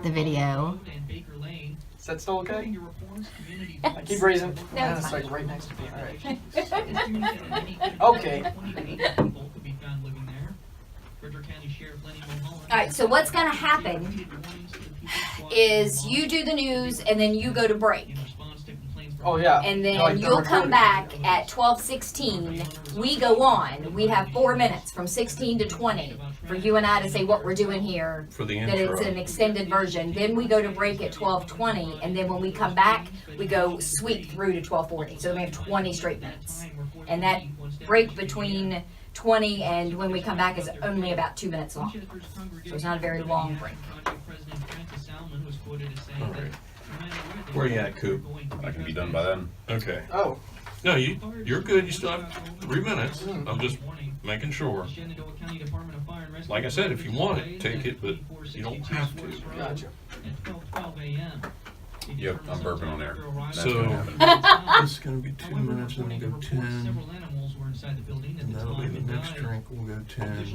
the video. Is that still okay? I keep raising. No, it's it's fine. like right next to me. All right. Okay. Alright, so what's gonna happen is you do the news and then you go to break. Oh yeah. And then Like the you'll come recording. back at 12:16. We go on. We have 4 minutes from 16 to 20 for you and I to say what we're doing here. For the That intro. it's an extended version. Then we go to break at 12:20, and then when we come back, we go sweep through to 12:40. So we have 20 straight minutes. And that break between 20 and when we come back is only about 2 minutes long. So it's not a very long break. All right. Where you at, Coop? I can be done by then. Okay. Oh. No, you're good. You still have 3 minutes. I'm just making sure. Like I said, if you want it, take it, but you don't have to. Gotcha. Yep, I'm burping on air. That's So gonna happen. this is going to be 2 minutes, and we'll go 10. And that'll be the next drink. We'll go 10.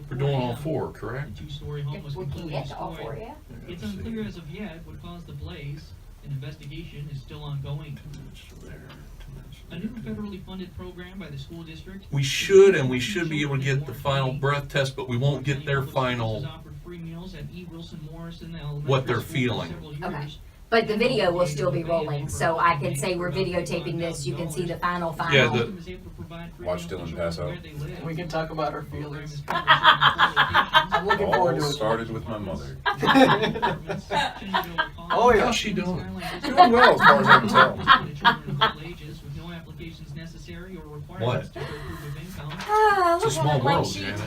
We're doing all 4, correct? If we can get to all 4, yeah? It's unclear as of yet what caused the blaze. An investigation is still ongoing. 10 minutes from there. 10 minutes from A new there. federally funded program by the school district. We should, and we should be able to get the final breath test, but we won't get their final what they're feeling. Okay. But the video will still be rolling, so I can say we're videotaping this. You can see the final. Yeah, Watch Dylan pass out. We can talk about our feelings. I'm looking forward to All it. started with my mother. Oh yeah. How's she doing? Doing well, as far as I can tell. What? Ah, It's a look small at the world, sheet. Janet.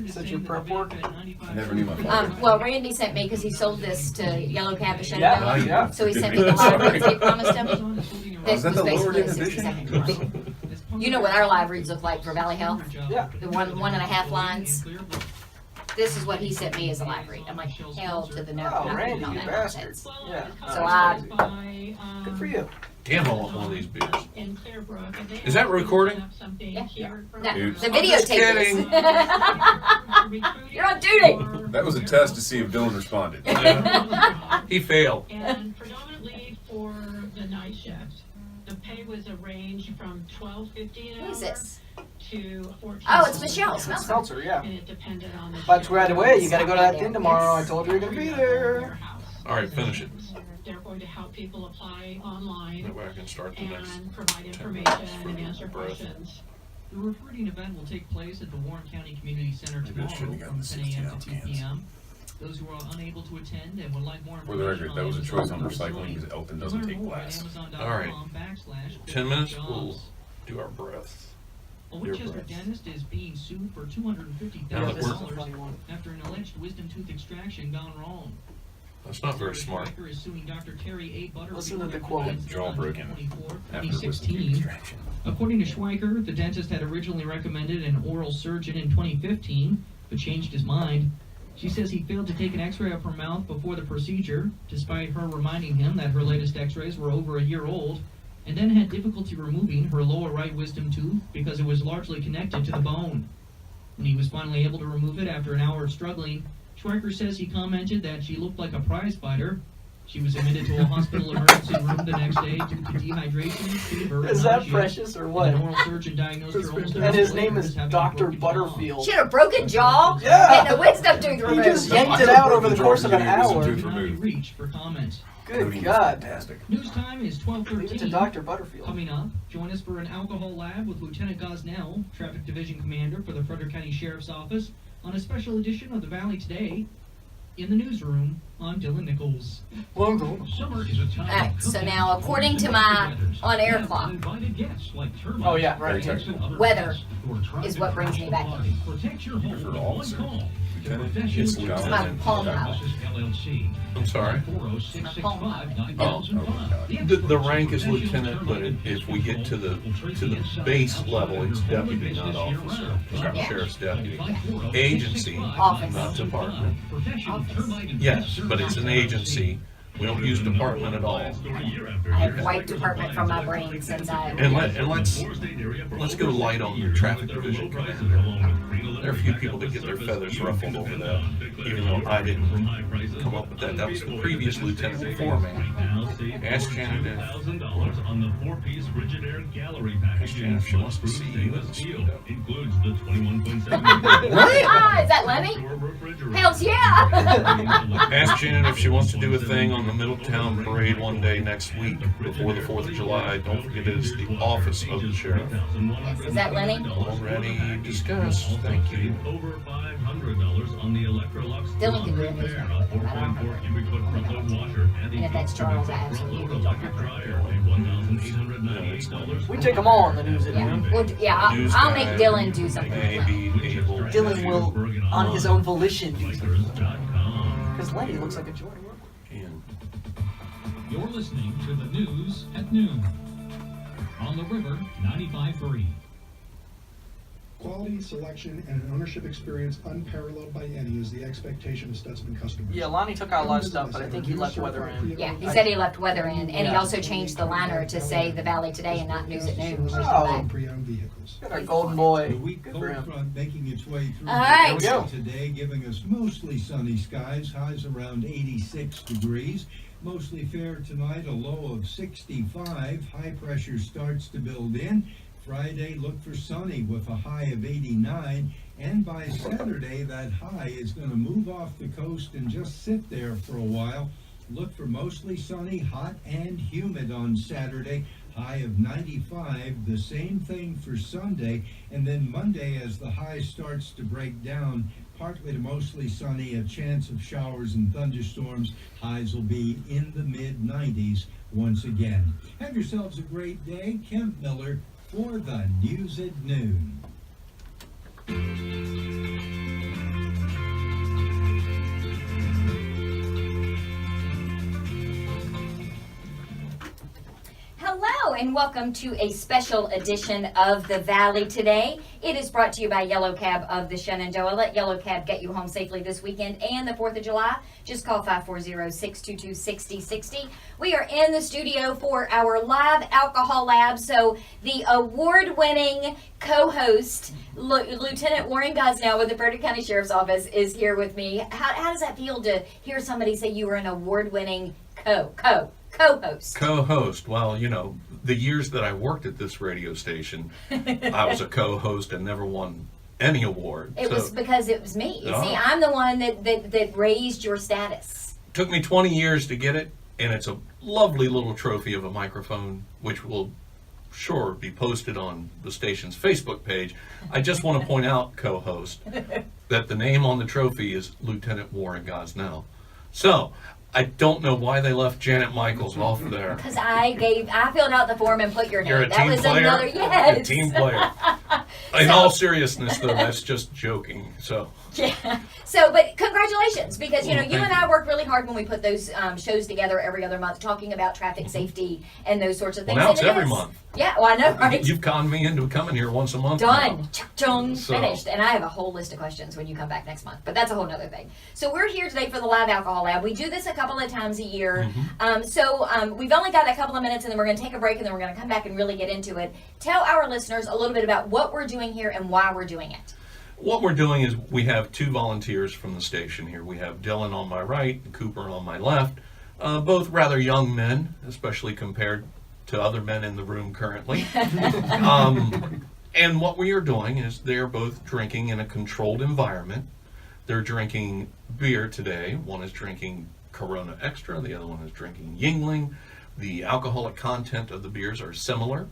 Is that your prep work? I never knew my father. Well, Randy sent me because he sold this to Yellow Cab to shut it Yeah, down. yeah. So he sent me the live reads he promised him. This Is that was the basically lowered a 60 edition? second commercial. You know what our live reads look like for Valley Health? Yeah. The one and a half lines. This is what he sent me as a live read. I'm like, hell to the no. Oh, not reading Randy, all you that bastard. nonsense. Yeah. So I, Good for you. Damn, I want one of these beers. Is that recording? yeah. No, Oops. the I'm just videotape is. kidding. You're on duty. That was a test to see if Dylan responded. Yeah. He failed. And predominantly for the night shift, the pay was a range from $12.50 an Who is hour this? to $14. Oh, it's Michelle. Smells good. Seltzer, yeah. And it depended on the. But shift. right away, you gotta go to that thing tomorrow. I told you you're gonna be there. All right, finish it. They're going to help people apply That online way I can start the next. and provide 10 information minutes for and the answer breath. questions. The referring event will take place at the Warren County Community Center Maybe I tomorrow shouldn't have from gotten 10 the a.m. 16-ounce to 2 cans. p.m. Those who are unable to attend and would like more For the information record, that was a choice on Amazon recycling because Elton doesn't take glass. All right. 10 minutes, we'll do our breath. A Your Winchester breath. dentist is being sued for Now that $250,000 we're- after an alleged wisdom tooth extraction gone wrong. That's not very smart. Schweiker is suing Dr. Terry A. Butterfield Listen to the after quote. the incident Jaw on broken June 24, after it was 2016. extraction. According to Schweiker, the dentist had originally recommended an oral surgeon in 2015, but changed his mind. She says he failed to take an x-ray of her mouth before the procedure, despite her reminding him that her latest x-rays were over a year old, and then had difficulty removing her lower right wisdom tooth because it was largely connected to the bone. When he was finally able to remove it after an hour of struggling, Schweiker says he commented that she looked like a prize fighter. She was admitted to a hospital emergency room the next day due to dehydration, fever, and Is that nausea. precious or An what? oral surgeon diagnosed her almost And his immediately name is as having a Dr. broken jaw. Butterfield. She had a broken jaw. Yeah. And a wisdom tooth He removed. just yanked it out over the course of an hour. Tooth Cannot be removed. reached for comment. Good God. Fantastic. News time is Leave it to 12:13. Dr. Butterfield. Coming up, join us for an alcohol lab with Lieutenant Gosnell, Traffic Division Commander for the Frederick County Sheriff's Office, on a special edition of the Valley Today. In the newsroom, I'm Dylan Nicholls. Summer is a time Alright, so now according to my on-air clock, Oh, yeah, right. weather is what brings me back in. Protect your home For with officer. one call. Lieutenant, Professional it's service. my Lieutenant. palm pilot. LLC. I'm sorry. 40665-9005. The rank is lieutenant, but if we get to the base level, it's deputy, not officer. It's not Yeah. sheriff's deputy. Agency, Office. not department. Office. Yes, but it's an agency. We don't use department at all. I have wiped department from my brain since I. And let's go light on the traffic division commander. There are a few people that get their feathers ruffled over that, even though I didn't come up with that. That was the previous lieutenant before me. Ask Janet if she wants to see you in the studio. Ah, is that Lenny? Hells yeah! Ask Janet if she wants to do a thing on the Middletown Parade one day next week before the 4th of July. Don't forget it is the office of the sheriff. Yes, is that Lenny? Already discussed. Thank you. Dylan can do it. His name. I don't know. And if that's Charles, I absolutely don't know. No, it's not. We take them all on the news at Yeah, noon. well, yeah, News I'll guy make Dylan do something. may be able to Dylan will, do on his own volition, do something. Because Lenny looks like a joy to work with. in. You're listening to the news at noon on the River 95.3. Quality, selection, and an ownership experience unparalleled by any is the expectation of Stutzman customers. Yeah, Lonnie took out a lot of stuff, but I think he left weather in. Yeah, he said he left weather in, and he also changed the liner to say the Valley Today and not News at Noon. Which is Oh. back. Pre-owned vehicles. Got our golden boy. The weak Good cold for him. front making its way through All right. There we go. today, giving us mostly sunny skies, highs around 86 degrees. Mostly fair tonight, a low of 65. High pressure starts to build in. Friday, look for sunny with a high of 89. And by Saturday, that high is going to move off the coast and just sit there for a while. Look for mostly sunny, hot, and humid on Saturday. High of 95. The same thing for Sunday. And then Monday, as the high starts to break down, partly to mostly sunny, a chance of showers and thunderstorms. Highs will be in the mid-90s once again. Have yourselves a great day. Kemp Miller for the News at Noon. Hello and welcome to a special edition of the Valley Today. It is brought to you by Yellow Cab of the Shenandoah. Let Yellow Cab get you home safely this weekend and the 4th of July. Just call 540-622-6060. We are in the studio for our live alcohol lab. So the award-winning co-host, Lieutenant Warren Gosnell with the Frederick County Sheriff's Office is here with me. How does that feel to hear somebody say you were an award-winning co-host? Co-host. Well, you know, the years that I worked at this radio station, I was a co-host and never won any award. It was because it was me. Oh. See, I'm the one that raised your status. Took me 20 years to get it, and it's a lovely little trophy of a microphone, which will sure be posted on the station's Facebook page. I just want to point out, co-host, that the name on the trophy is Lieutenant Warren Gosnell. So, I don't know why they left Janet Michaels off there. Because I filled out the form and put your name. You're a that team was player? another, yes. A team player. In all seriousness, though, that's just joking. So, Yeah. So, but congratulations, because you know Well, you thank and you. I work really hard when we put those shows together every other month, talking about traffic safety and those sorts of well, things. now it's And it every is- month. Yeah, well, I know, right? You've conned me into coming here once a month. Done. now. Chung, So- finished. And I have a whole list of questions when you come back next month. But that's a whole nother thing. So we're here today for the live alcohol lab. We do this a couple of times a year. We've only got a couple of minutes and then we're going to take a break and then we're going to come back and really get into it. Tell our listeners a little bit about what we're doing here and why we're doing it. What we're doing is we have two volunteers from the station here. We have Dylan on my right and Cooper on my left, both rather young men, especially compared to other men in the room currently. And what we are doing is they are both drinking in a controlled environment. They're drinking beer today. One is drinking Corona Extra, the other one is drinking Yingling. The alcoholic content of the beers are similar.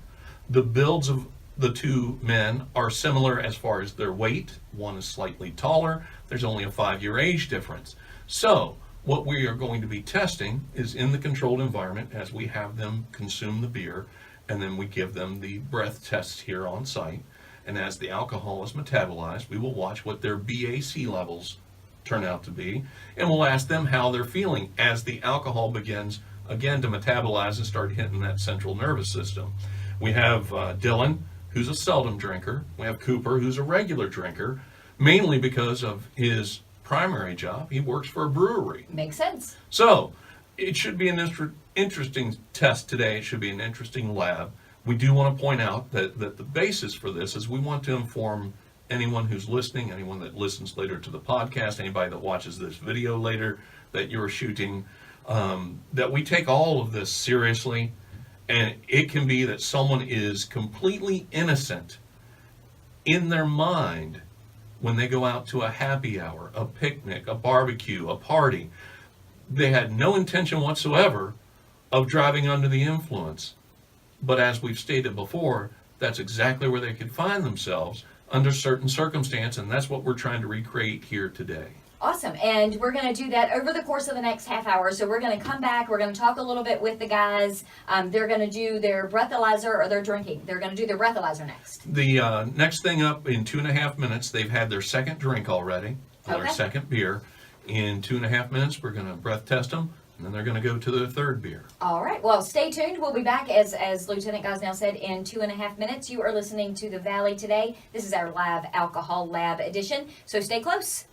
The builds of the two men are similar as far as their weight. One is slightly taller. There's only a 5-year age difference. So what we are going to be testing is in the controlled environment as we have them consume the beer, and then we give them the breath tests here on site. And as the alcohol is metabolized, we will watch what their BAC levels turn out to be, and we'll ask them how they're feeling as the alcohol begins again to metabolize and start hitting that central nervous system. We have Dylan, who's a seldom drinker. We have Cooper, who's a regular drinker, mainly because of his primary job. He works for a brewery. Makes sense. So it should be an interesting test today. It should be an interesting lab. We do want to point out that the basis for this is we want to inform anyone who's listening, anyone that listens later to the podcast, anybody that watches this video later that you're shooting, that we take all of this seriously. And it can be that someone is completely innocent in their mind when they go out to a happy hour, a picnic, a barbecue, a party. They had no intention whatsoever of driving under the influence. But as we've stated before, that's exactly where they could find themselves under certain circumstances, and that's what we're trying to recreate here today. Awesome. And we're going to do that over the course of the next half hour. So we're going to come back. We're going to talk a little bit with the guys. They're going to do their breathalyzer, or they're drinking. They're going to do their breathalyzer next. The next thing up in 2.5 minutes, they've had their second drink already, their Okay. second beer. In 2.5 minutes, we're going to breath test them, and then they're going to go to their third beer. All right. Well, stay tuned. We'll be back, as Lieutenant Gosnell said, in 2.5 minutes. You are listening to The Valley Today. This is our live alcohol lab edition. So stay close.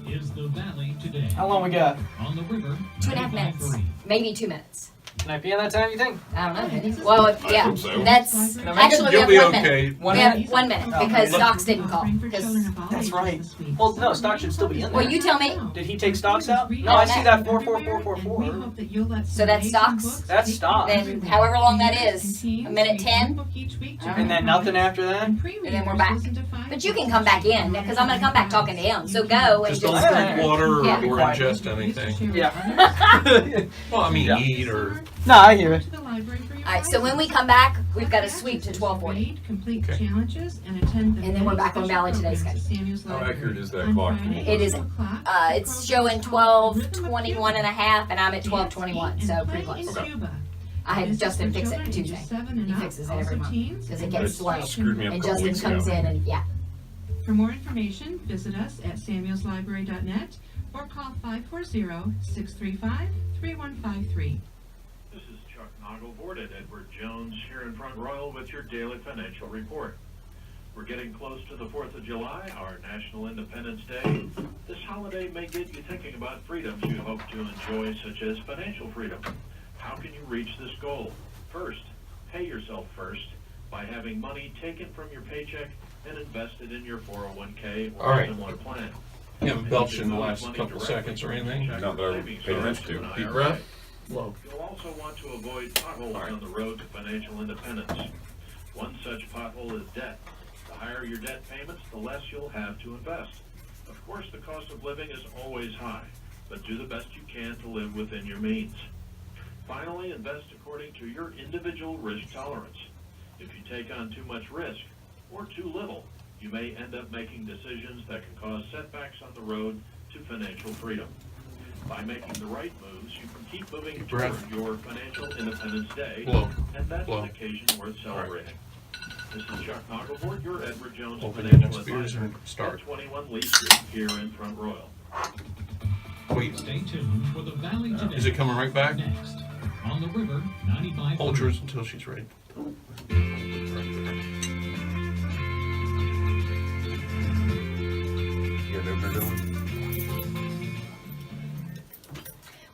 Is the Valley Today. How long we got? On the river. 2.5 minutes. 95.3. Maybe 2 minutes. Can I be in that time, you think? I don't know. Well, yeah. hope so. That's Can I make it? actually we You'll have be 1 okay. minute. 1 We have minute? 1 minute Oh, because look. Stocks didn't call. 'Cause- That's right. Well, no, stock should still be in there. Well, you tell me. Did he take stocks out? No, No, I see no. that 44444. So that's stocks? That's stock. Then however long that is, a minute 10, And then nothing after that? and then we're back. But you can come back in because I'm going to come back talking to him. So go and Just don't just. drink water or, Yeah. or ingest anything. Yeah. Well, I mean, Yeah. eat or... No, I hear it. All right, so when we come back, we've got to sweep to 12:40. Complete Okay. challenges and attend the And then we're back on Valley Today's schedule. How accurate is that clock? It is, it's showing 12:21 and a half, and I'm at 12:21, so pretty close. Okay. I had Justin fix it Tuesday. He fixes it every month because it gets slow. Screwed me up a And couple Justin weeks comes ago. in and, yeah. For more information, visit us at samuelslibrary.net or call 540-635-3153. This is Chuck Nagelvoort at Edward Jones here in Front Royal with your daily financial report. We're getting close to the 4th of July, our National Independence Day. This holiday may get you thinking about freedoms you hope to enjoy, such as financial freedom. How can you reach this goal? First, pay yourself first by having money taken from your paycheck and invested in your 401k or All right. similar plan. You haven't belched in the last couple seconds or anything? Not that I paid attention to. Deep breath. You'll also want to avoid potholes on the road to financial independence. One such pothole is debt. The higher your debt payments, the less you'll have to invest. Of course, the cost of living is always high, but do the best you can to live within your means. Finally, invest according to your individual risk tolerance. If you take on too much risk, or too little, you may end up making decisions that can cause setbacks on the road to financial freedom. By making the right moves, you can keep moving toward your financial independence day, Blow. and that's Blow. an occasion worth celebrating. This is Chuck Nagelvoort, your Edward Jones Open your Financial next beers Advisor and start. at 21 Lee Street here in Front Royal. Wait, Stay tuned for the Valley Today. is it coming right back? Next. On the river, 95. Hold yours until she's ready. You got open door?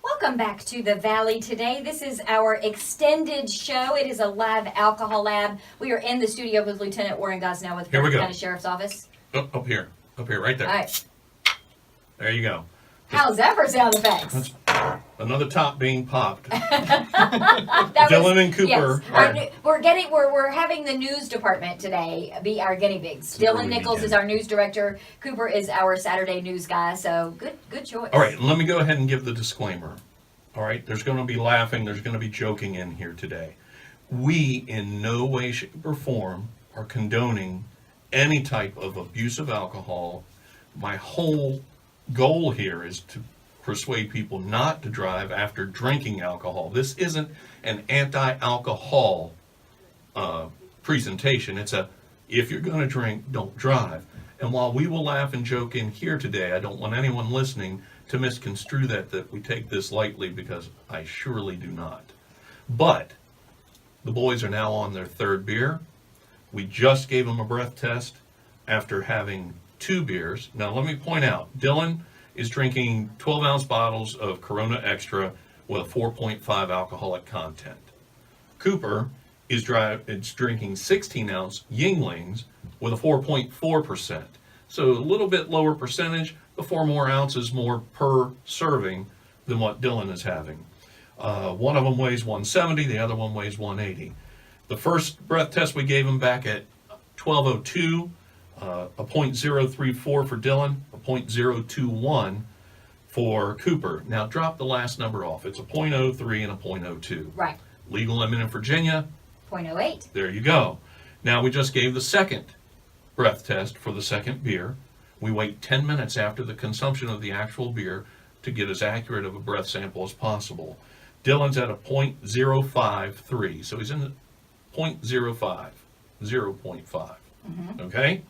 Welcome back to the Valley Today. This is our extended show. It is a live alcohol lab. We are in the studio with Lieutenant Warren Gosnell with Here we Frederick go. County Sheriff's Office. Oh, up here, right there. All right. There you go. How's that for sound effects? That's another top being popped. That Dylan and Cooper Yes, are- we're having the news department today be our guinea pigs. It's an Dylan early Nicholls weekend. is our news director. Cooper is our Saturday news guy. So good choice. All right, let me go ahead and give the disclaimer. All right, there's going to be laughing, there's going to be joking in here today. We, in no way, shape, or form, are condoning any type of abuse of alcohol. My whole goal here is to persuade people not to drive after drinking alcohol. This isn't an anti-alcohol presentation. It's a, if you're going to drink, don't drive. And while we will laugh and joke in here today, I don't want anyone listening to misconstrue that we take this lightly, because I surely do not. But the boys are now on their third beer. We just gave them a breath test after having 2 beers. Now let me point out, Dylan is drinking 12-ounce bottles of Corona Extra with a 4.5 alcoholic content. Cooper it's drinking 16-ounce Yinglings with a 4.4%. So a little bit lower percentage, but 4 more ounces more per serving than what Dylan is having. One of them weighs 170, the other one weighs 180. The first breath test we gave him back at 12:02, a .034 for Dylan, a .021 for Cooper. Now drop the last number off. It's a .03 and a .02. Right. Legal limit in Virginia, 0.08. there you go. Now we just gave the second breath test for the second beer. We wait 10 minutes after the consumption of the actual beer to get as accurate of a breath sample as possible. Dylan's at a .053, so he's in the 0.05, 0.5. Okay?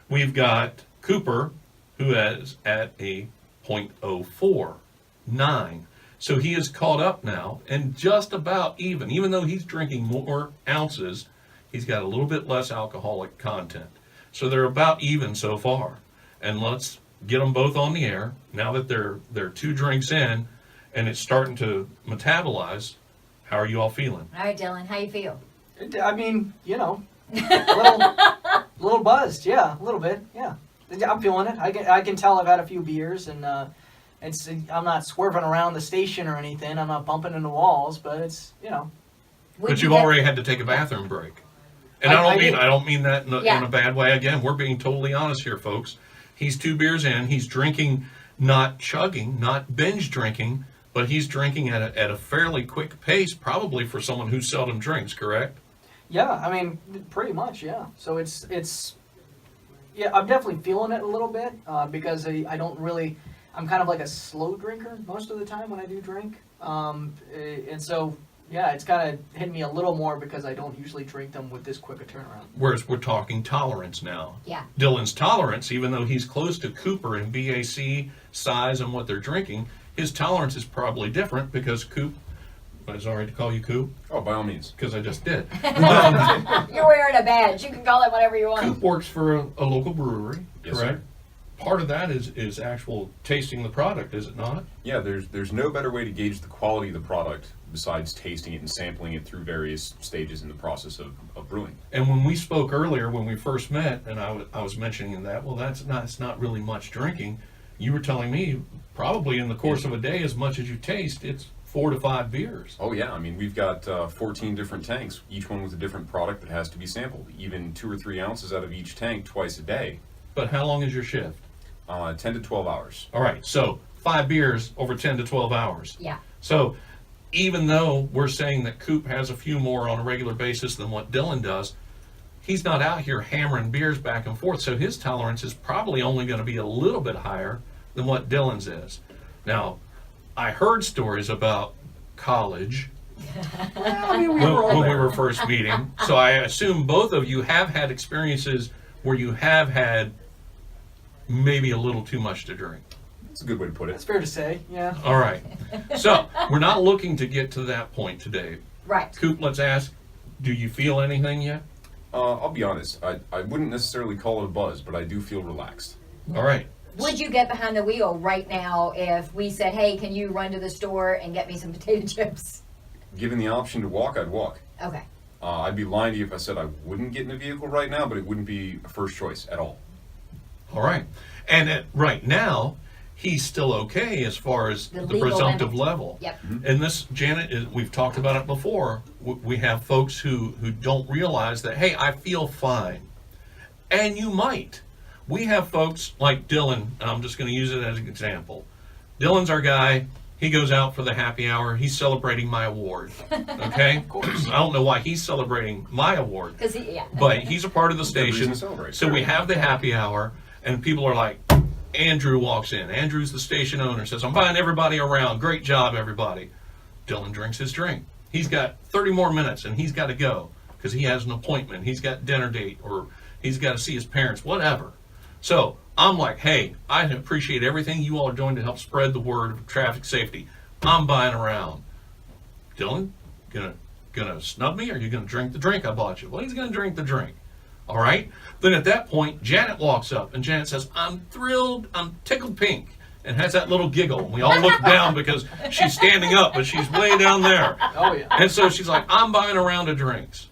We've got Cooper, who is at a .049. So he is caught up now and just about even though he's drinking more ounces, he's got a little bit less alcoholic content. So they're about even so far. And let's get them both on the air now that they're 2 drinks in and it's starting to metabolize. How are you all feeling? All right, Dylan, how you feel? I mean, you know, a little buzzed, yeah, a little bit, yeah. I'm feeling it. I can tell I've had a few beers, and I'm not swerving around the station or anything. I'm not bumping into walls, but it's, you know. But you've already had to take a bathroom break. And I don't mean that in a bad way. Again, we're being totally honest here, folks. He's 2 beers in. He's drinking, not chugging, not binge drinking, but he's drinking at a fairly quick pace, probably for someone who seldom drinks, correct? Yeah, I mean, pretty much, yeah. So it's yeah, I'm definitely feeling it a little bit because I don't really, I'm kind of like a slow drinker most of the time when I do drink. And so, yeah, it's kind of hit me a little more because I don't usually drink them with this quick a turnaround. Whereas we're talking tolerance now. Yeah. Dylan's tolerance, even though he's close to Cooper in BAC, size, and what they're drinking, his tolerance is probably different because Coop, is it all right to call you Coop? Oh, by all means. Because I just did. You're wearing a badge. You can call it whatever you want. Coop works for a local brewery, Yes, correct? sir. Part of that is actual tasting the product, is it not? Yeah, there's no better way to gauge the quality of the product besides tasting it and sampling it through various stages in the process of brewing. And when we spoke earlier, when we first met, and I was mentioning that, well, it's not really much drinking. You were telling me probably in the course of a day, as much as you taste, it's 4 to 5 beers. Oh yeah, I mean, we've got 14 different tanks, each one with a different product that has to be sampled, even 2 or 3 ounces out of each tank twice a day. But how long is your shift? 10 to 12 hours. All right, so 5 beers over 10 to 12 hours. Yeah. So even though we're saying that Coop has a few more on a regular basis than what Dylan does, he's not out here hammering beers back and forth, so his tolerance is probably only going to be a little bit higher than what Dylan's is. Now, I heard stories about college Well, I mean, when we were first meeting, so I assume both of you have had experiences where you have had maybe a little too much to drink. That's a good way to put That's it. fair to say, yeah. All right. So we're not looking to get to that point today. Right. Coop, let's ask, do you feel anything yet? I'll be honest, I wouldn't necessarily call it a buzz, but I do feel relaxed. All right. Would you get behind the wheel right now if we said, hey, can you run to the store and get me some potato chips? Given the option to walk, I'd walk. Okay. I'd be lying to you if I said I wouldn't get in a vehicle right now, but it wouldn't be a first choice at all. All right. And right now, he's still okay as far as The the legal presumptive limit. level. Yep. And this, Janet, we've talked about it before. We have folks who don't realize that, hey, I feel fine. And you might. We have folks like Dylan, and I'm just going to use it as an example. Dylan's our guy. He goes out for the happy hour. He's celebrating my award. Okay? Of course. I don't know why he's celebrating my award. Because yeah. But he's a part of the Good reason station. to celebrate. So we have the happy hour, and people are like, Andrew walks in. Andrew's the station owner, says, I'm buying everybody around. Great job, everybody. Dylan drinks his drink. He's got 30 more minutes, and he's got to go because he has an appointment. He's got dinner date, or he's got to see his parents, whatever. So I'm like, hey, I appreciate everything you all are doing to help spread the word of traffic safety. I'm buying around. Dylan, gonna snub me, or are you gonna drink the drink I bought you? Well, he's gonna drink the drink. All right? Then at that point, Janet walks up, and Janet says, I'm thrilled, I'm tickled pink, and has that little giggle. And we all look down because she's standing up, but she's way down there. Oh, yeah. And so she's like, I'm buying a round of drinks.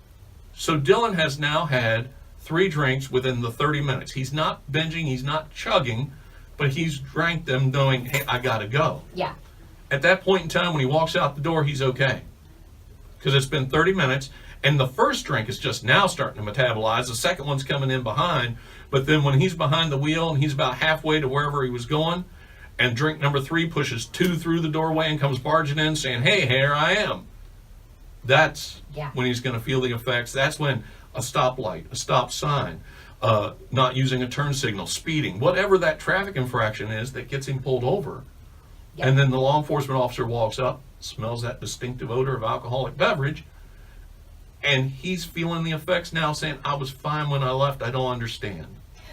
So Dylan has now had 3 drinks within the 30 minutes. He's not binging, he's not chugging, but he's drank them knowing, hey, I gotta go. Yeah. At that point in time, when he walks out the door, he's okay. Because it's been 30 minutes, and the first drink is just now starting to metabolize. The second one's coming in behind, but then when he's behind the wheel and he's about halfway to wherever he was going, and drink number 3 pushes 2 through the doorway and comes barging in saying, hey, here I am. That's when he's going to feel the effects. That's when a stoplight, a stop sign, not using a turn signal, speeding, whatever that traffic infraction is that gets him pulled over. And then the law enforcement officer walks up, smells that distinctive odor of alcoholic beverage, and he's feeling the effects now, saying, I was fine when I left, I don't understand.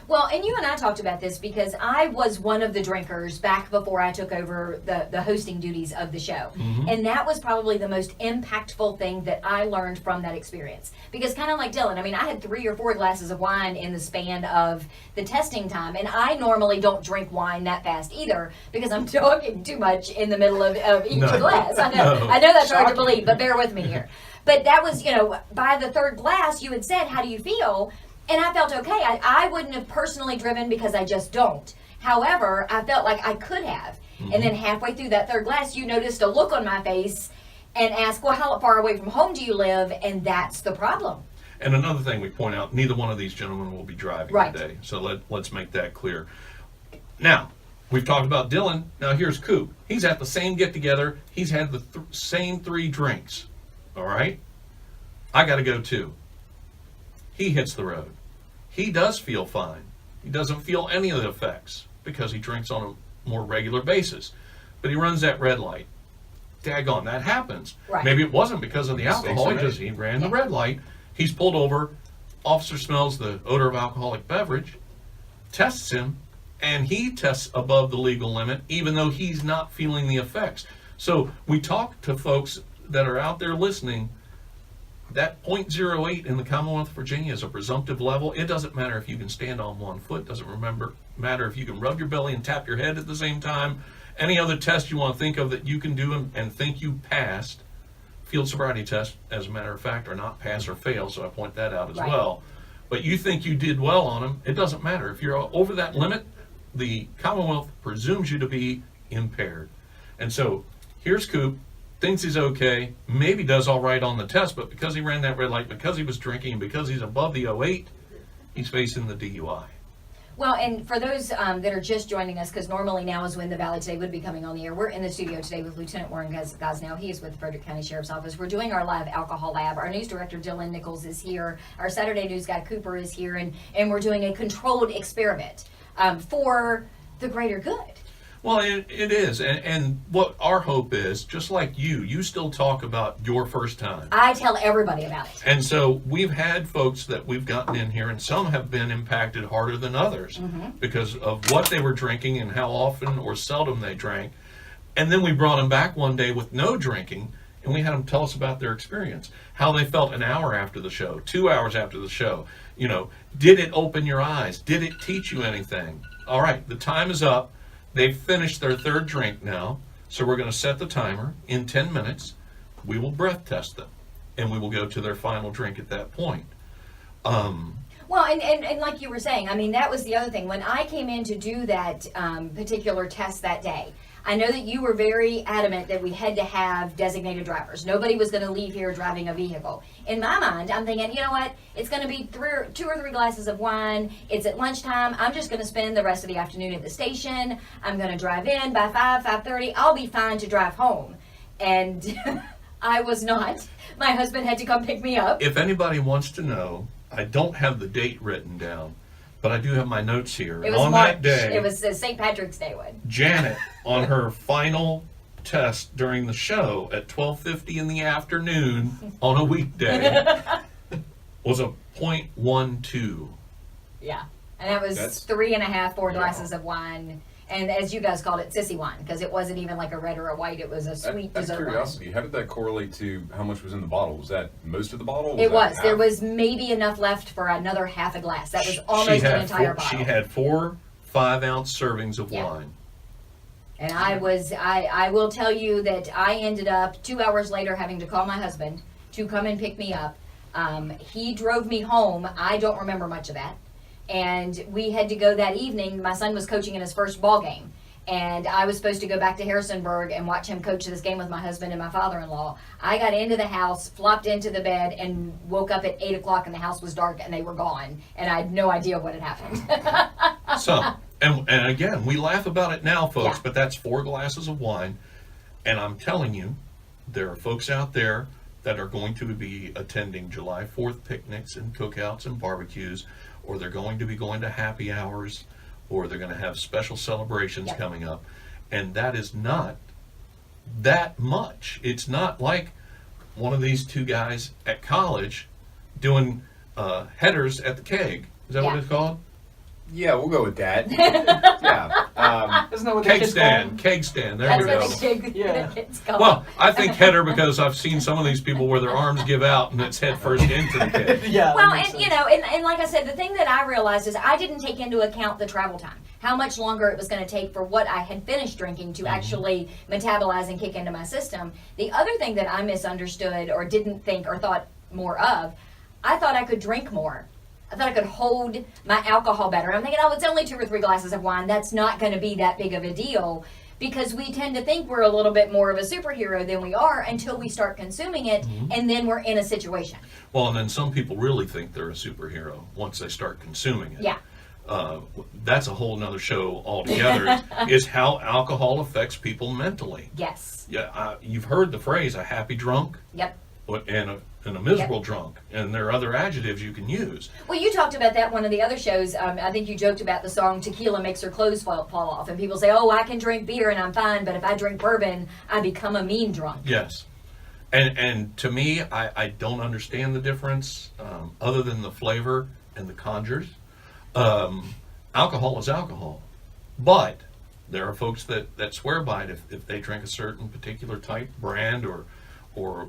Well, and you and I talked about this because I was one of the drinkers back before I took over the hosting duties of the show. Mm-hmm. And that was probably the most impactful thing that I learned from that experience. Because kind of like Dylan, I mean, I had 3 or 4 glasses of wine in the span of the testing time. And I normally don't drink wine that fast either because I'm talking too much in the middle of each glass. I know that's hard to believe, but bear with me here. But that was, by the 3rd glass, you had said, how do you feel? And I felt okay. I wouldn't have personally driven because I just don't. However, I felt like I could have. Mm-hmm. And then halfway through that 3rd glass, you noticed a look on my face and asked, well, how far away from home do you live? And that's the problem. And another thing we point out, neither one of these gentlemen will be driving today. So let's make that clear. Now, we've talked about Dylan. Now here's Coop. He's at the same get-together. He's had the same 3 drinks. All right? I got to go too. He hits the road. He does feel fine. He doesn't feel any of the effects because he drinks on a more regular basis. But he runs that red light. Daggone, that happens. Right. Maybe it wasn't because of the alcohol, he ran the red light. He's pulled over. Officer smells the odor of alcoholic beverage, tests him, and he tests above the legal limit, even though he's not feeling the effects. So we talk to folks that are out there listening. That 0.08 in the Commonwealth of Virginia is a presumptive level. It doesn't matter if you can stand on one foot. It doesn't matter if you can rub your belly and tap your head at the same time. Any other test you want to think of that you can do and think you passed. Field sobriety tests, as a matter of fact, are not pass or fail, so I point that out as well. But you think you did well on them, it doesn't matter. If you're over that limit, the Commonwealth presumes you to be impaired. And so here's Coop. Thinks he's okay, maybe does all right on the test, but because he ran that red light, because he was drinking, and because he's above the 08, he's facing the DUI. Well, and for those that are just joining us, because normally now is when the Valley Today would be coming on the air, we're in the studio today with Lieutenant Warren Gosnell. He is with the Frederick County Sheriff's Office. We're doing our live alcohol lab. Our news director, Dylan Nicholls, is here. Our Saturday news guy, Cooper, is here, and we're doing a controlled experiment for the greater good. Well, it is, and what our hope is, just like you still talk about your first time. I tell everybody about it. And so we've had folks that we've gotten in here, and some have been impacted harder than others because of what they were drinking and how often or seldom they drank. And then we brought them back one day with no drinking, and we had them tell us about their experience, how they felt an hour after the show, 2 hours after the show. Did it open your eyes? Did it teach you anything? All right, the time is up. They've finished their 3rd drink now, so we're going to set the timer. In 10 minutes, we will breath test them, and we will go to their final drink at that point. Well, and like you were saying, I mean, that was the other thing. When I came in to do that particular test that day, I know that you were very adamant that we had to have designated drivers. Nobody was going to leave here driving a vehicle. In my mind, I'm thinking, you know what? It's going to be 2 or 3 glasses of wine. It's at lunchtime. I'm just going to spend the rest of the afternoon at the station. I'm going to drive in by 5:30. I'll be fine to drive home. And I was not. My husband had to come pick me up. If anybody wants to know, I don't have the date written down, but I do have my notes here. It was on March. That day, It was St. Patrick's Day one. Janet, on her final test during the show at 12:50 in the afternoon on a weekday, was a 0.12. Yeah. And that was 3.5, 4 glasses of wine. And as you guys called it, sissy wine, because it wasn't even like a red or a white. It was a sweet dessert wine. Out of curiosity, how did that correlate to how much was in the bottle? Was that most of the bottle? It was. There was maybe enough left for another half a glass. That was almost an entire bottle. She had 4 5-ounce servings of wine. And I will tell you that I ended up 2 hours later having to call my husband to come and pick me up. He drove me home. I don't remember much of that. And we had to go that evening. My son was coaching in his first ball game. And I was supposed to go back to Harrisonburg and watch him coach this game with my husband and my father-in-law. I got into the house, flopped into the bed, and woke up at 8 o'clock, and the house was dark, and they were gone. And I had no idea what had happened. So, and again, we laugh about it now, folks, Yeah. but that's 4 glasses of wine. And I'm telling you, there are folks out there that are going to be attending July 4th picnics and cookouts and barbecues, or they're going to be going to happy hours, or they're going to have special celebrations Yep. coming up. And that is not that much. It's not like one of these 2 guys at college doing headers at the keg. Is that what Yeah. it's called? Yeah, we'll go with that. Yeah. Isn't that what the Keg kids stand. call Keg stand. There That's we what go. the kid, Yeah. the kids call Well, it. I think header because I've seen some of these people where their arms give out and it's head first into the keg. them? Yeah. Well, that makes and sense. you know, and like I said, the thing that I realized is I didn't take into account the travel time, how much longer it was going to take for what I had finished drinking to actually metabolize and kick into my system. The other thing that I misunderstood or didn't think or thought more of, I thought I could drink more. I thought I could hold my alcohol better. I'm thinking, oh, it's only 2 or 3 glasses of wine. That's not going to be that big of a deal. Because we tend to think we're a little bit more of a superhero than we are until we start consuming it, and then we're in a situation. Well, and then some people really think they're a superhero once they start consuming it. Yeah. That's a whole nother show altogether, is how alcohol affects people mentally. Yes. Yeah, you've heard the phrase, a happy drunk Yep. and a miserable drunk, and there are other adjectives you can use. Well, you talked about that one of the other shows. I think you joked about the song "Tequila Makes Her Clothes Fall Off," and people say, "Oh, I can drink beer and I'm fine, but if I drink bourbon, I become a mean drunk." Yes. And to me, I don't understand the difference other than the flavor and the conjures. Alcohol is alcohol. But there are folks that swear by it if they drink a certain particular type, brand, or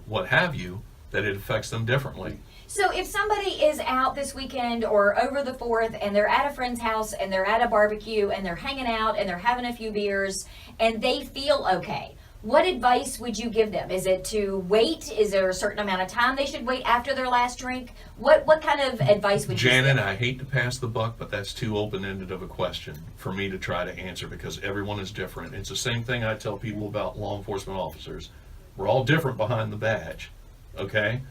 what have you, that it affects them differently. So if somebody is out this weekend or over the 4th and they're at a friend's house and they're at a barbecue and they're hanging out and they're having a few beers and they feel okay, what advice would you give them? Is it to wait? Is there a certain amount of time they should wait after their last drink? What kind of advice would you Janet, give? I hate to pass the buck, but that's too open-ended of a question for me to try to answer because everyone is different. It's the same thing I tell people about law enforcement officers. We're all different behind the badge, okay?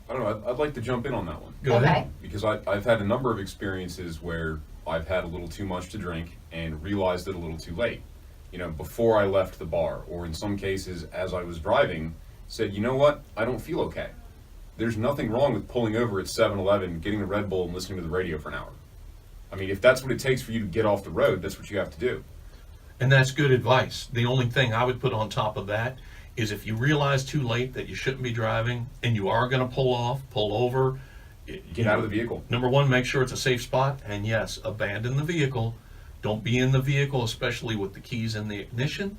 I don't know, I'd like to jump in on that one. Go Okay. ahead. Because I've had a number of experiences where I've had a little too much to drink and realized it a little too late. You know, before I left the bar, or in some cases as I was driving, said, you know what, I don't feel okay. There's nothing wrong with pulling over at 7-Eleven, getting a Red Bull, and listening to the radio for an hour. I mean, if that's what it takes for you to get off the road, that's what you have to do. And that's good advice. The only thing I would put on top of that is if you realize too late that you shouldn't be driving and you are going to pull over, Get out of the vehicle. Number one, make sure it's a safe spot. And yes, abandon the vehicle. Don't be in the vehicle, especially with the keys in the ignition.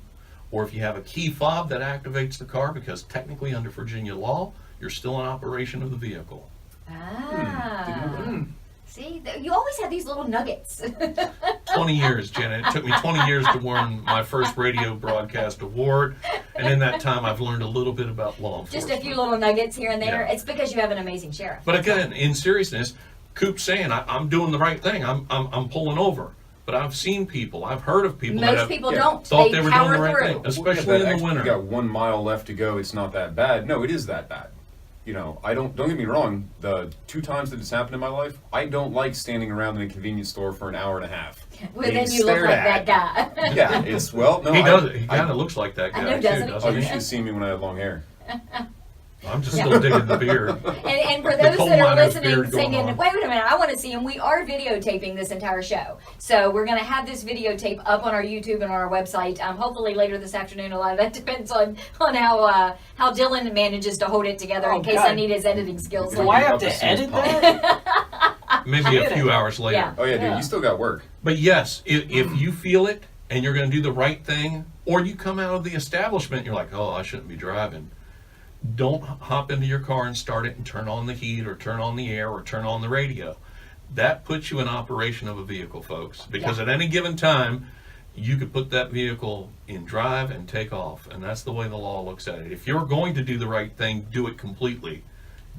Or if you have a key fob that activates the car, because technically under Virginia law, you're still in operation of the vehicle. Ah. See, you always have these little nuggets. 20 years, Janet. It took me 20 years to win my first radio broadcast award. And in that time, I've learned a little bit about law enforcement. Just a few little nuggets here and there. Yeah. It's because you have an amazing sheriff. But again, in seriousness, Coop's saying, I'm doing the right thing. I'm pulling over. But I've seen people, I've heard of people that Most have people don't. thought They they were doing power the right through. thing, Well, especially that in the winter. You got 1 mile left to go, it's not that bad. No, it is that bad. You know, don't get me wrong, the 2 times that it's happened in my life, I don't like standing around in a convenience store for an hour and a half. Well, being then you look stared like at. that guy. Yeah, it's, well, no. He does. He kind of looks like that I guy know, too, doesn't he? doesn't Oh, you he? should have seen me when I had long hair. I'm just still digging the beard. And for The those coal that are miner's listening, beard going thinking, on. wait a minute, I want to see him, we are videotaping this entire show. So we're going to have this videotape up on our YouTube and on our website, hopefully later this afternoon. A lot of that depends on how Dylan manages to hold it together in case I need his editing skills. Do later. I have to edit that? Maybe a few hours later. Yeah. Oh, yeah, dude, you still got work. But yes, if you feel it and you're going to do the right thing, or you come out of the establishment and you're like, oh, I shouldn't be driving. Don't hop into your car and start it and turn on the heat or turn on the air or turn on the radio. That puts you in operation of a vehicle, folks, because at any given time, you could put that vehicle in drive and take off. And that's the way the law looks at it. If you're going to do the right thing, do it completely.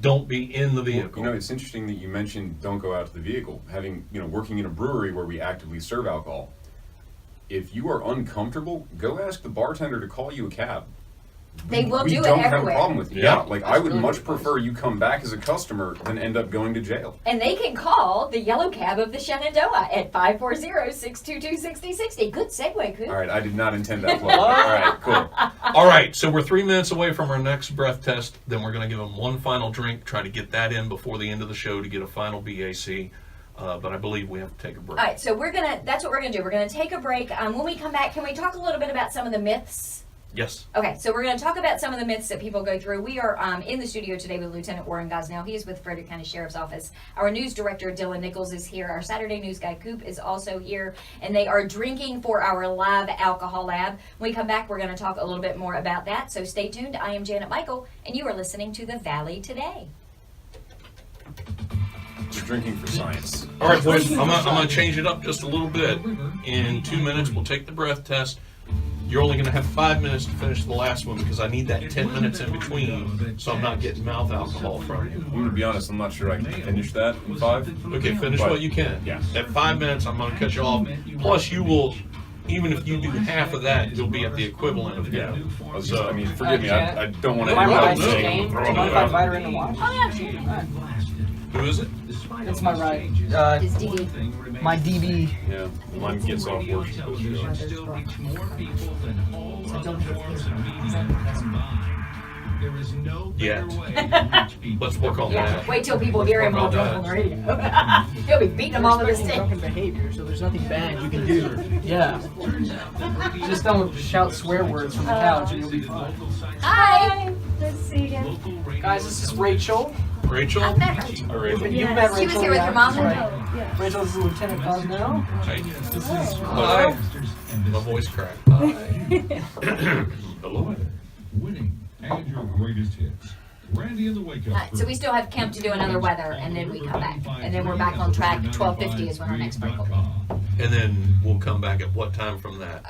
don't be in the vehicle. You know, it's interesting that you mentioned don't go out to the vehicle. Having, working in a brewery where we actively serve alcohol, if you are uncomfortable, go ask the bartender to call you a cab. They will We do it don't have a everywhere. problem with you. Yeah. Like, I That's would really much good prefer you come back as a customer than end up going to jail. And they can call the yellow cab of the Shenandoah at 540-622-6060. Good segue, Coop. All right, I did not intend that plug. All right, cool. All right, so we're 3 minutes away from our next breath test. Then we're going to give them one final drink, try to get that in before the end of the show to get a final BAC. But I believe we have to take a break. All right, so that's what we're gonna do. We're gonna take a break. When we come back, can we talk a little bit about some of the myths? Yes. Okay, so we're going to talk about some of the myths that people go through. We are in the studio today with Lieutenant Warren Gosnell. He is with Frederick County Sheriff's Office. Our news director, Dylan Nicholls, is here. Our Saturday news guy, Coop, is also here. And they are drinking for our live alcohol lab. When we come back, we're going to talk a little bit more about that. So stay tuned. I am Janet Michael, and you are listening to The Valley Today. We're drinking for science. All right, boys, I'm going to change it up just a little bit. In 2 minutes, we'll take the breath test. You're only going to have 5 minutes to finish the last one because I need that 10 minutes in between so I'm not getting mouth alcohol from you. I'm going to be honest, I'm not sure I can finish that in 5. Okay, finish what you can. Yeah. At 5 minutes, I'm going to cut you off. Plus, you will, even if you do half of that, you'll be at the equivalent of Yeah. him. So, I mean, forgive me, I don't want to Am I end right? up saying Do throwing you mind it if I out. invite her in to watch? Oh, yeah, sure. Who is it? It's my right. It's DD. My DB. Yeah, mine gets off work. Still reach more people than all other forms of media combined. There is no better way to reach people. Let's work on Yeah, that. wait till people hear him all drunk on the radio. He'll be beating them all with a stick. Drunken behavior, so there's nothing bad you can do. Yeah. Just don't shout swear words from the couch and you'll be fine. Hi! Nice to see you again. Guys, this is Rachel. Rachel? I've met Rachel. All right. You've met Rachel. She was here with yeah, your mom? that's right. Rachel, this is Lieutenant Gosnell. Hey. This is Hello. My voice cracked. Hello. Winning and your greatest hits. Randy and the Wake Up So we still have Kemp to do another weather, and then we come back. And then we're back on track. 12:50 is when our next break will be. And then we'll come back at what time from that?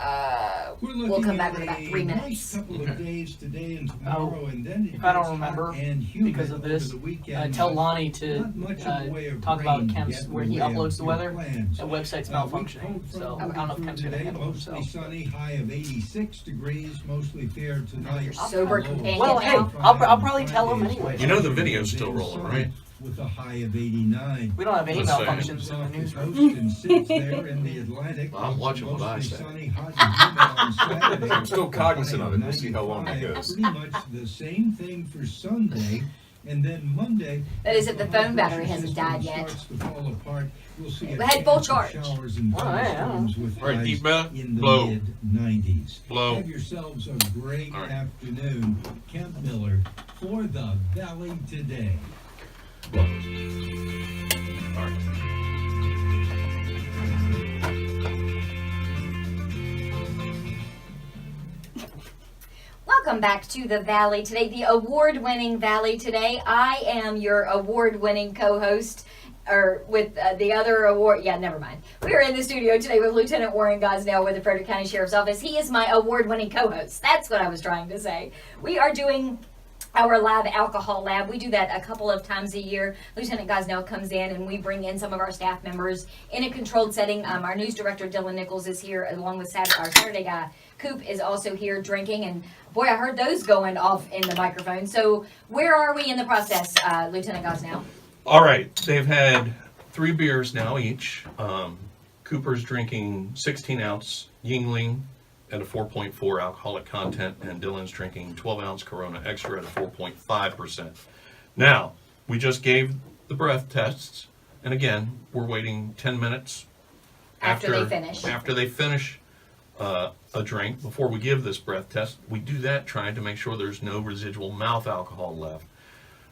We'll come back with about 3 minutes. Couple of days today and tomorrow, and then it if I don't gets remember, hot and humid because of this, over the weekend, tell but Lonnie to not much of a way of talk about rain Kemp's, yet in where the he way of uploads the your weather. plans. The website's malfunctioning, so I don't know if Kemp's going to today, handle mostly himself. sunny, high of 86 degrees, mostly fair tonight. Your sober companion Well, hey, now. I'll probably tell him anyway. You know the video's still rolling, right? With a high of 89. We don't have any Let's say- malfunctions in the newsroom. And sits there in the Atlantic. I'm watching what I Mostly say. sunny, hot and humid on Saturday. I'm still cognizant of it. We'll see how long that goes. Pretty much the same thing for Sunday, and then Monday. That is if the phone battery high hasn't pressure died yet. starts to fall apart. We'll see a We had full chance of charge. showers and Oh, yeah. thunderstorms with All right, highs deep breath. in the Blow. mid-90s. Blow. Have yourselves a great All right. afternoon. Kemp Miller for the Valley Today. All right. Welcome back to the Valley Today, the award-winning Valley Today. I am your award-winning co-host, or with the other award. Yeah, never mind. We are in the studio today with Lieutenant Warren Gosnell with the Frederick County Sheriff's Office. He is my award-winning co-host. That's what I was trying to say. We are doing our live alcohol lab. We do that a couple of times a year. Lieutenant Gosnell comes in and we bring in some of our staff members in a controlled setting. Our news director, Dylan Nicholls, is here along with our Saturday guy, Coop, is also here drinking. And boy, I heard those going off in the microphone. So where are we in the process, Lieutenant Gosnell? All right. They've had 3 beers now each. Cooper's drinking 16-ounce Yingling at a 4.4 alcoholic content, and Dylan's drinking 12-ounce Corona Extra at a 4.5%. Now, we just gave the breath tests, and again, we're waiting 10 minutes After they finish. After they finish a drink, before we give this breath test, we do that trying to make sure there's no residual mouth alcohol left.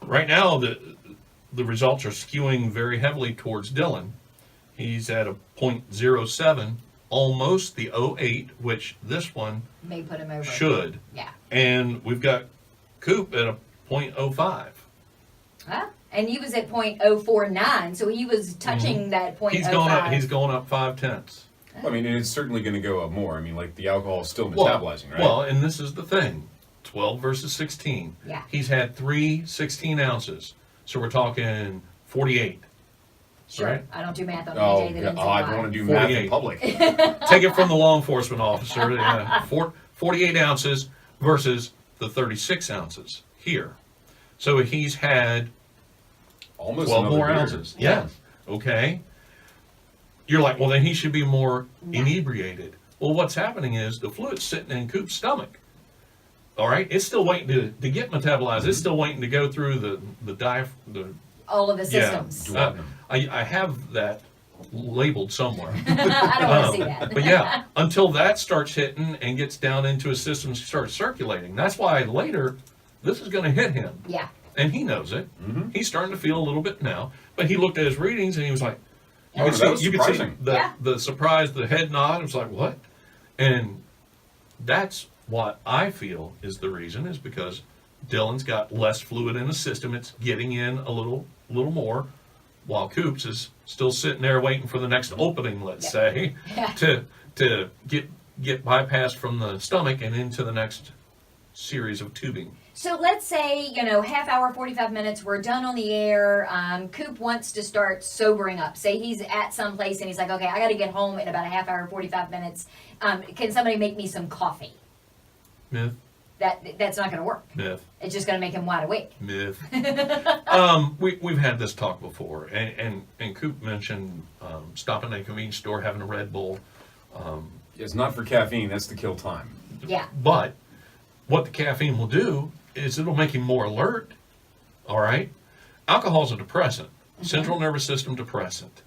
Right now, the results are skewing very heavily towards Dylan. He's at a 0.07, almost the 08, which this one May put him over. should. Yeah. And we've got Coop at a 0.05. Huh? And he was at 0.049, so he was touching that 0.05. He's going up 0.5. I mean, it's certainly going to go up more. I mean, like, the alcohol is still Well, metabolizing, right? Well, and this is the thing. 12 versus 16. Yeah. He's had 3 16 ounces. So we're talking 48. Sure. Right. I don't do math on Oh, any day that ends in I Y. want to do math 48. in public. Take it from the law enforcement officer. 48 ounces versus the 36 ounces here. So he's had Almost 12 another more beer. ounces. Yeah. Okay. You're like, well, then he should be more inebriated. Well, what's happening is the fluid's sitting in Coop's stomach. All right? It's still waiting to get metabolized. It's still waiting to go through the All of the systems. I have that labeled somewhere. I don't want to see that. But yeah, until that starts hitting and gets down into his system and starts circulating. That's why later, this is going to hit him. Yeah. And he knows it. Mm-hmm. He's starting to feel a little bit now. But he looked at his readings and he was like, Oh, that was you could see surprising. the surprise, the head nod. It was like, what? And that's what I feel is the reason, is because Dylan's got less fluid in the system. It's getting in a little more, while Coops is still sitting there waiting for the next opening, let's say, to get bypassed from the stomach and into the next series of tubing. So let's say, half hour, 45 minutes, we're done on the air. Coop wants to start sobering up. Say he's at some place and he's like, okay, I got to get home in about a half hour, 45 minutes. Can somebody make me some coffee? Myth. That's not going to work. Myth. It's just going to make him wide awake. Myth. We've had this talk before, and Coop mentioned stopping at a convenience store, having a Red Bull. It's not for caffeine. That's to kill time. Yeah. But what the caffeine will do is it'll make him more alert. All right? Alcohol's a depressant, central nervous system depressant.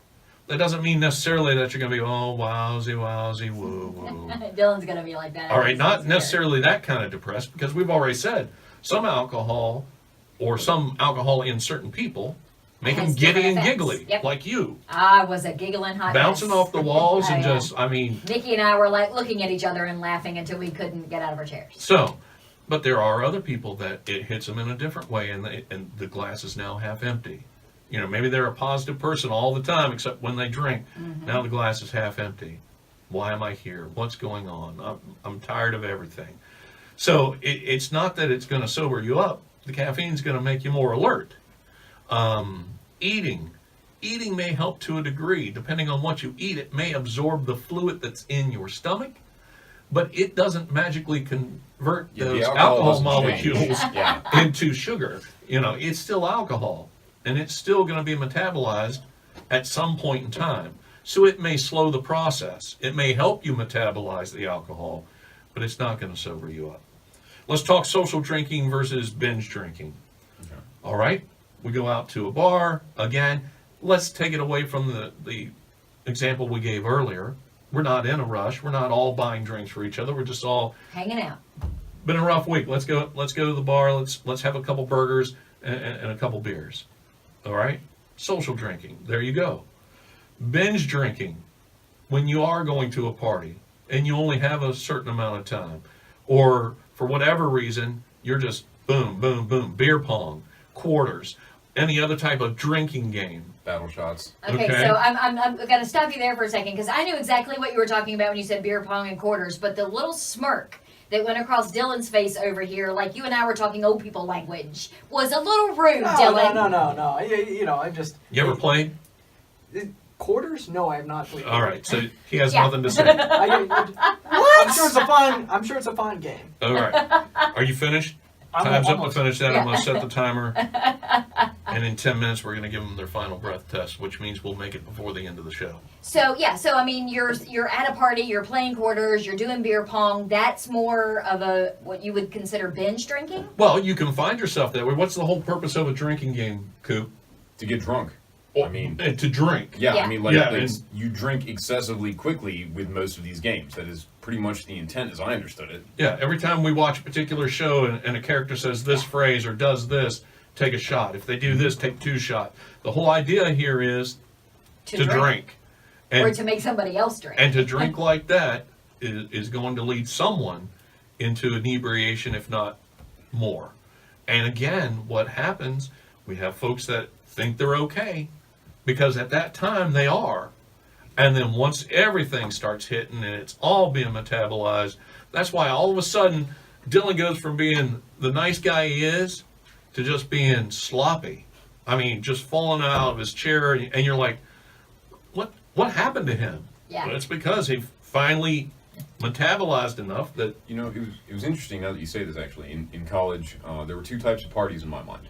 That doesn't mean necessarily that you're going to be, oh, wowsy, woo, woo. Dylan's going to be like that. All right, not necessarily that kind of depressed, because we've already said some alcohol or some alcohol in certain people make them Has giddy different and effects. giggly, Yep. like you. I was a giggling hot Bouncing mess. off the walls Oh, and yeah. just, I mean. Nikki and I were like looking at each other and laughing until we couldn't get out of our chairs. So, but there are other people that it hits them in a different way, and the glass is now half empty. Maybe they're a positive person all the time, except when they drink. Mm-hmm. Now the glass is half empty. Why am I here? What's going on? I'm tired of everything. So it's not that it's going to sober you up. The caffeine's going to make you more alert. Eating may help to a degree. Depending on what you eat, it may absorb the fluid that's in your stomach, but it doesn't magically convert Yeah, the those alcohol alcohol doesn't change. molecules Yeah. into sugar. It's still alcohol, and it's still going to be metabolized at some point in time. So it may slow the process. It may help you metabolize the alcohol, but it's not going to sober you up. Let's talk social drinking versus binge drinking. Okay. All right? We go out to a bar. Again, let's take it away from the example we gave earlier. We're not in a rush. We're not all buying drinks for each other. We're just all Hanging out. been a rough week. Let's go to the bar. Let's have a couple burgers and a couple beers. All right? Social drinking. There you go. Binge drinking. When you are going to a party and you only have a certain amount of time, or for whatever reason, you're just boom, boom, boom, beer pong, quarters, any other type of drinking game. Battle shots. Okay, Okay. so I'm going to stop you there for a second because I knew exactly what you were talking about when you said beer pong and quarters, but the little smirk that went across Dylan's face over here, like you and I were talking old people language, was a little rude, Dylan. No. I just. You ever played? Quarters? No, I have not played. All right, so he has Yeah. nothing to say. I'm sure it's a fun game. All right. Are you finished? Time's up to almost. finish that. I'm going to set the timer. And in 10 minutes, we're going to give them their final breath test, which means we'll make it before the end of the show. So I mean, you're at a party, you're playing quarters, you're doing beer pong. That's more of a what you would consider binge drinking. Well, you can find yourself that way. What's the whole purpose of a drinking game, Coop? To get drunk. I mean, To drink. yeah, Yeah. I mean, like, Yeah, it's, you drink excessively quickly with most of these games. That is pretty much the intent, as I understood it. Yeah, every time we watch a particular show and a character says this phrase or does this, take a shot. If they do this, take 2 shots. The whole idea here is to drink. Or And, to make somebody else drink. and to drink like that is going to lead someone into inebriation, if not more. And again, what happens, we have folks that think they're okay because at that time they are. And then once everything starts hitting and it's all being metabolized, that's why all of a sudden Dylan goes from being the nice guy he is to just being sloppy. I mean, just falling out of his chair, and you're like, what happened to him? Yeah. But it's because he finally metabolized enough that You know, it was interesting now that you say this. Actually, in college, there were two types of parties in my mind.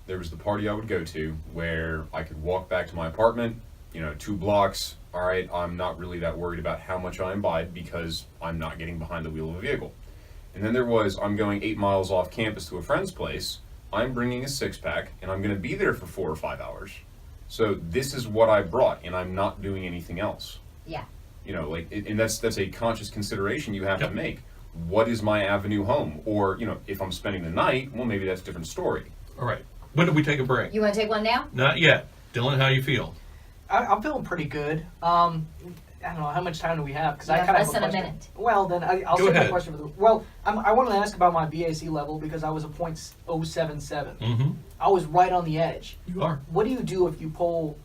There was the party I would go to where I could walk back to my apartment, 2 blocks. All right, I'm not really that worried about how much I imbibe because I'm not getting behind the wheel of a vehicle. And then there was, I'm going 8 miles off campus to a friend's place. I'm bringing a 6-pack, and I'm going to be there for 4 or 5 hours. So this is what I brought, and I'm not doing anything else. Yeah. And that's a conscious consideration you have Yep. to make. What is my avenue home? Or, if I'm spending the night, well, maybe that's a different story. all right. When do we take a break? You want to take one now? Not yet. Dylan, how you feel? I'm feeling pretty good. I don't know, how much time do we have? Because You I have kind of less have a than a question. minute. Well, then I'll Go save my ahead. question for the. Well, I wanted to ask about my BAC level because I was a .077. Mm-hmm. I was right on the edge. You are. What do you do if you pull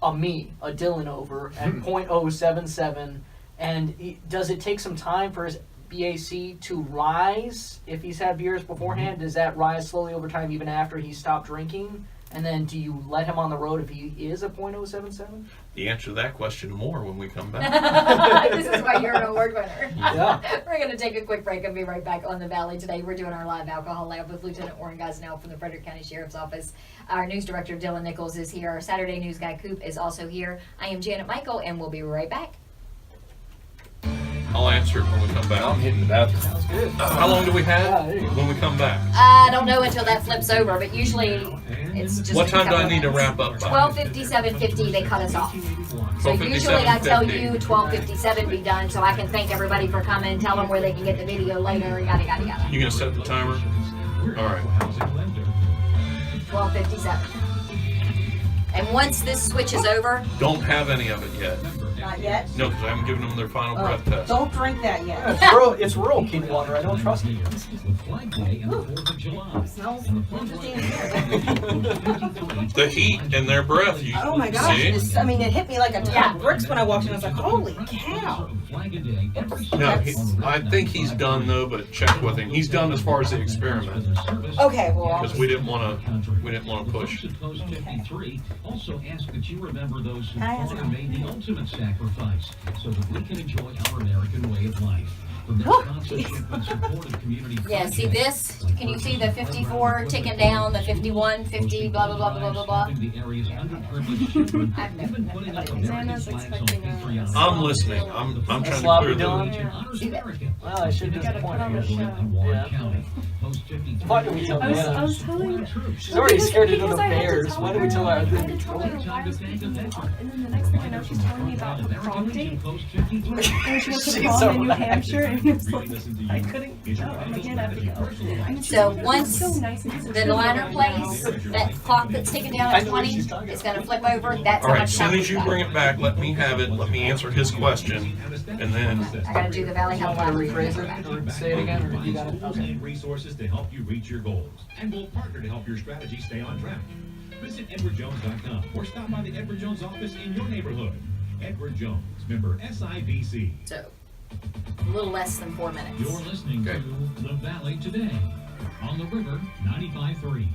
a Dylan over at .077, and does it take some time for his BAC to rise if he's had beers beforehand? Does that rise slowly over time even after he stopped drinking? And then do you let him on the road if he is a .077? The answer to that question more when we come back. This is why you're an award winner. Yeah. We're going to take a quick break and be right back on the Valley today. We're doing our live alcohol lab with Lieutenant Warren Gosnell from the Frederick County Sheriff's Office. Our news director, Dylan Nicholls, is here. Our Saturday news guy, Coop, is also here. I am Janet Michael, and we'll be right back. I'll answer it when we come back. I'm hitting the bathroom. Sounds good. How long do we Yeah, have there you go. when we come back? I don't know until that flips over, but usually it's just What a time do I couple need to minutes. wrap up by? 12:57:50, they cut us off. So usually I tell you 12:57 be done, so I can thank everybody for coming, tell them where they can get the video later, yada, yada, yada. You gonna set the timer? All right. 12:57. And once this switches over, Don't have any of it yet. Not yet? No, because I haven't given them their final Oh, breath test. don't drink that yet. It's rural kid water. I don't trust it. With Flag Day and the 4th of July. Smells And the Flag interesting. The heat in their breath. You Oh my gosh, see? it hit me like a ton of bricks when I walked in. I was like, holy cow. No, I think he's done though, but check with him. He's done as far as the experiment Okay, well, because we didn't want to push. Post 53 also ask that you remember those who Can I ask fought a- and made the ultimate sacrifice so that we can enjoy our American way of life. From their Whew. sponsorship and support of community yeah, see projects this? Can you see the 54 ticking down, the 51, 50, blah, blah, blah, blah, blah, blah? helping the area's underprivileged children. I've never- Even putting up Xana's American flags on Patreon. I'm listening. I'm trying to Sloppy clear the. Dylan. Honors See that? America. Well, I should disappoint In you. Warren Yeah. County. Post 53. Why do we tell I was Diana? telling She's already scared to go to because I had to bears. tell Why do we tell her I I had didn't to tell her control? why I was going to the prom, and then the next thing I know, she's telling me about her prom date. And she went to She's prom so in New relaxed. Hampshire, and it's like, I couldn't go. I'm like, yeah, I have to go. And she's So like, once "It's so nice and the liner plays, that clock that's ticking down I at know what 20, she's talking it's gonna flip over, that's All how right. much As time soon we've as you got. bring it back, let me have it. Let me answer his question, and then I gotta do the Valley Health Want Lab. to rephrase it or say it again, or you got it? Tools Okay. and resources to help you reach your goals. And we'll partner to help your strategy stay on track. Visit EdwardJones.com or stop by the Edward Jones office in your neighborhood. Edward Jones, member SIPC. So, a little less than 4 minutes. You're listening Okay. to The Valley Today on the River 95.3.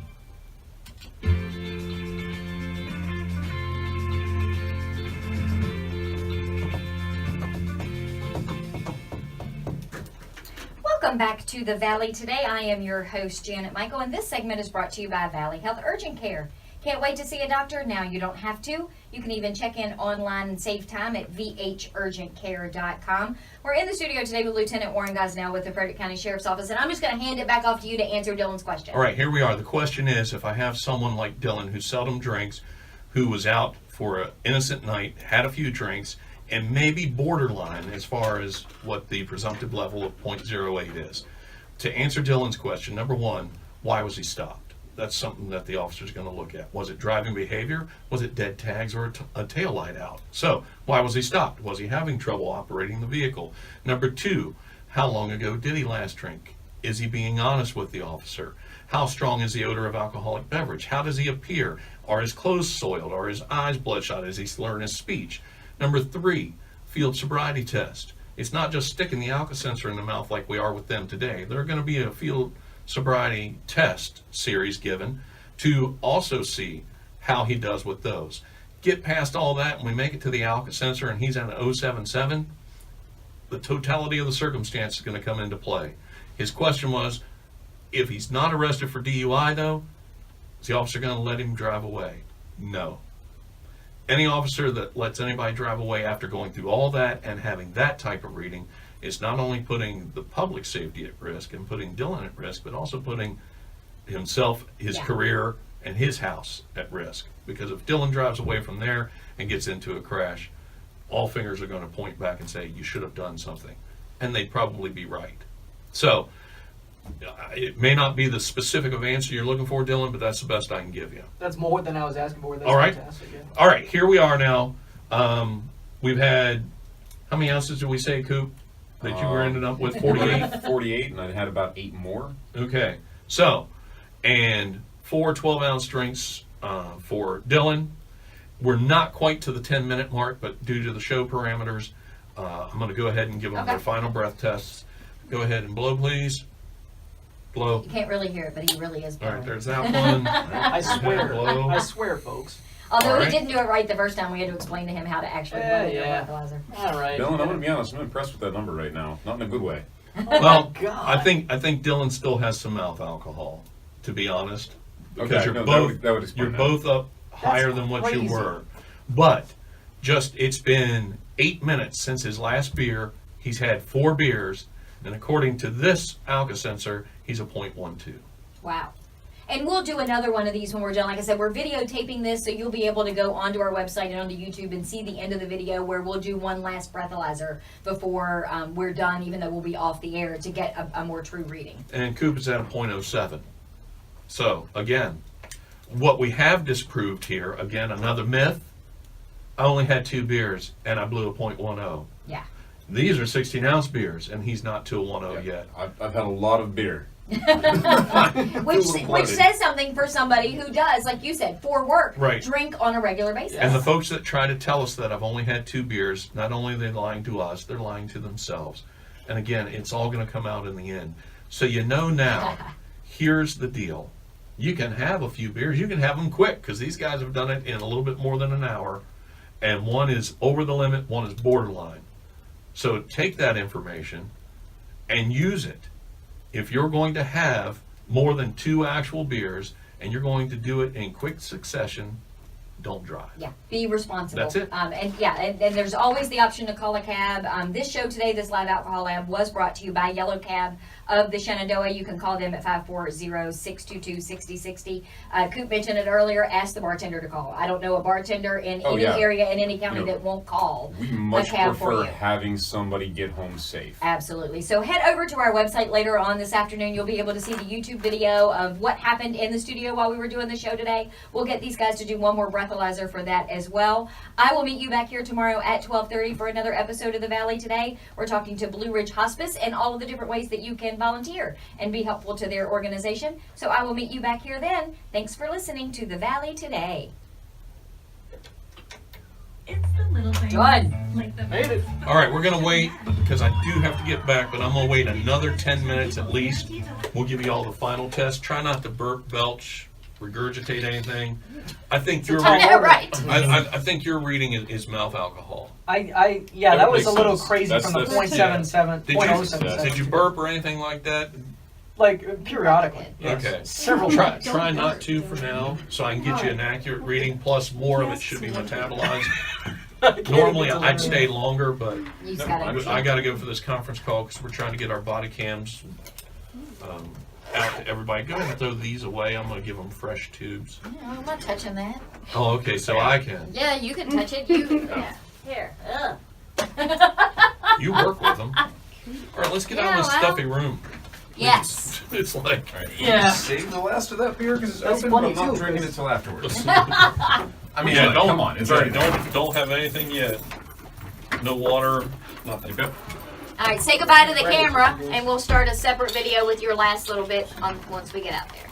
Welcome back to the Valley Today. I am your host, Janet Michael, and this segment is brought to you by Valley Health Urgent Care. Can't wait to see a doctor? Now you don't have to. You can even check in online and save time at vhurgentcare.com. We're in the studio today with Lieutenant Warren Gosnell with the Frederick County Sheriff's Office, and I'm just going to hand it back off to you to answer Dylan's question. all right, here we are. The question is, if I have someone like Dylan who seldom drinks, who was out for an innocent night, had a few drinks, and maybe borderline as far as what the presumptive level of 0.08 is. To answer Dylan's question, number one, why was he stopped? That's something that the officer's going to look at. Was it driving behavior? Was it dead tags or a tail light out? So, why was he stopped? Was he having trouble operating the vehicle? Number two, how long ago did he last drink? Is he being honest with the officer? How strong is the odor of alcoholic beverage? How does he appear? Are his clothes soiled? Are his eyes bloodshot? Has he slurred his speech? Number three, field sobriety test. It's not just sticking the Alka-Sensor in the mouth like we are with them today. There's going to be a field sobriety test series given to also see how he does with those. Get past all that, and we make it to the Alka sensor, and he's on an 077. The totality of the circumstance is going to come into play. His question was, if he's not arrested for DUI, though, is the officer going to let him drive away? No. Any officer that lets anybody drive away after going through all that and having that type of reading is not only putting the public safety at risk and putting Dylan at risk, but also putting himself, his career, and his house at risk. Because if Dylan drives away from there and gets into a crash, all fingers are going to point back and say, you should have done something. And they'd probably be right. So, it may not be the specific of answer you're looking for, Dylan, but that's the best I can give you. That's more than I was asking for. That's All right. fantastic. Yeah. All right, here we are now. We've had, how many ounces did we say, Coop, that you were ending up with? 48? 48, and I had about 8 more. Okay, so, and 4 12-ounce drinks for Dylan. We're not quite to the 10-minute mark, but due to the show parameters, I'm going to go ahead and give them their final breath tests. Go ahead and blow, please. Blow. You can't really hear it, but he really is All blowing. right, there's that one. I swear. Blow. I swear, folks. Although All he right. didn't do it right the first time, we had to explain to him how to actually blow the breathalyzer. All right. Dylan, I'm going to be honest, I'm impressed with that number right now. Not in a good way. Well, God. I think Dylan still has some mouth alcohol, to be honest. Because Okay, you're no, both that would explain you're that. both up higher than what you crazy. were. But just it's been 8 minutes since his last beer. He's had 4 beers, and according to this Alka sensor, he's a 0.12. Wow. And we'll do another one of these when we're done. Like I said, we're videotaping this, so you'll be able to go onto our website and onto YouTube and see the end of the video where we'll do one last breathalyzer before we're done, even though we'll be off the air, to get a more true reading. And Coop is at a 0.07. So, again, what we have disproved here, again, another myth, I only had 2 beers, and I blew a 0.10. Yeah. These are 16-ounce beers, and he's not to a 10 yet. I've had a lot of beer. Which says something for somebody who does, like you said, for work, Right. drink on a regular basis. And the folks that try to tell us that I've only had 2 beers, not only are they lying to us, they're lying to themselves. And again, it's all going to come out in the end. So you know now, here's the deal. You can have a few beers. You can have them quick, because these guys have done it in a little bit more than an hour. And one is over the limit, one is borderline. So take that information and use it. If you're going to have more than 2 actual beers and you're going to do it in quick succession, don't drive. Yeah, be responsible. That's it. And there's always the option to call a cab. This show today, this live alcohol lab, was brought to you by Yellow Cab of the Shenandoah. You can call them at 540-622-6060. Coop mentioned it earlier. Ask the bartender to call. I don't know a bartender in any area in any county that won't call We a much cab for prefer you. having somebody get home safe. Absolutely. So head over to our website later on this afternoon. You'll be able to see the YouTube video of what happened in the studio while we were doing the show today. We'll get these guys to do one more breathalyzer for that as well. I will meet you back here tomorrow at 12:30 for another episode of The Valley Today. We're talking to Blue Ridge Hospice and all of the different ways that you can volunteer and be helpful to their organization. So I will meet you back here then. Thanks for listening to The Valley Today. It's the little things. Done. Like the Made it. All right, we're going to wait because I do have to get back, but I'm going to wait another 10 minutes at least. We'll give you all the final test. Try not to burp, belch, regurgitate anything. I think you're Right. I think your reading is mouth alcohol. Yeah, that was a makes little sense. crazy That's- from the that's- 0.77, Did you 0.077. did you burp or anything like that? Like, periodically. Yes. Okay. Several times. Try not to for now, so I can get you an accurate reading. Plus, more of it should be metabolized. Normally, I'd stay longer, but You just gotta. I got to go for this conference call because we're trying to get our body cams out to everybody. Go ahead and throw these away. I'm going to give them fresh tubes. No, I'm not touching that. Oh, okay, so I can. Yeah, you can touch it. Yeah. Here. Ugh. You work with them. All right, let's get out of this Yeah, well. stuffy room. Yes. It's like, Yeah. Save the last of that beer because it's That's open, funny, but I'm not too, drinking it because- till afterwards. I mean, yeah, come on, it's already don't have anything yet. No water, nothing. All right, say goodbye to the camera, and we'll start a separate video with your last little bit once we get out there.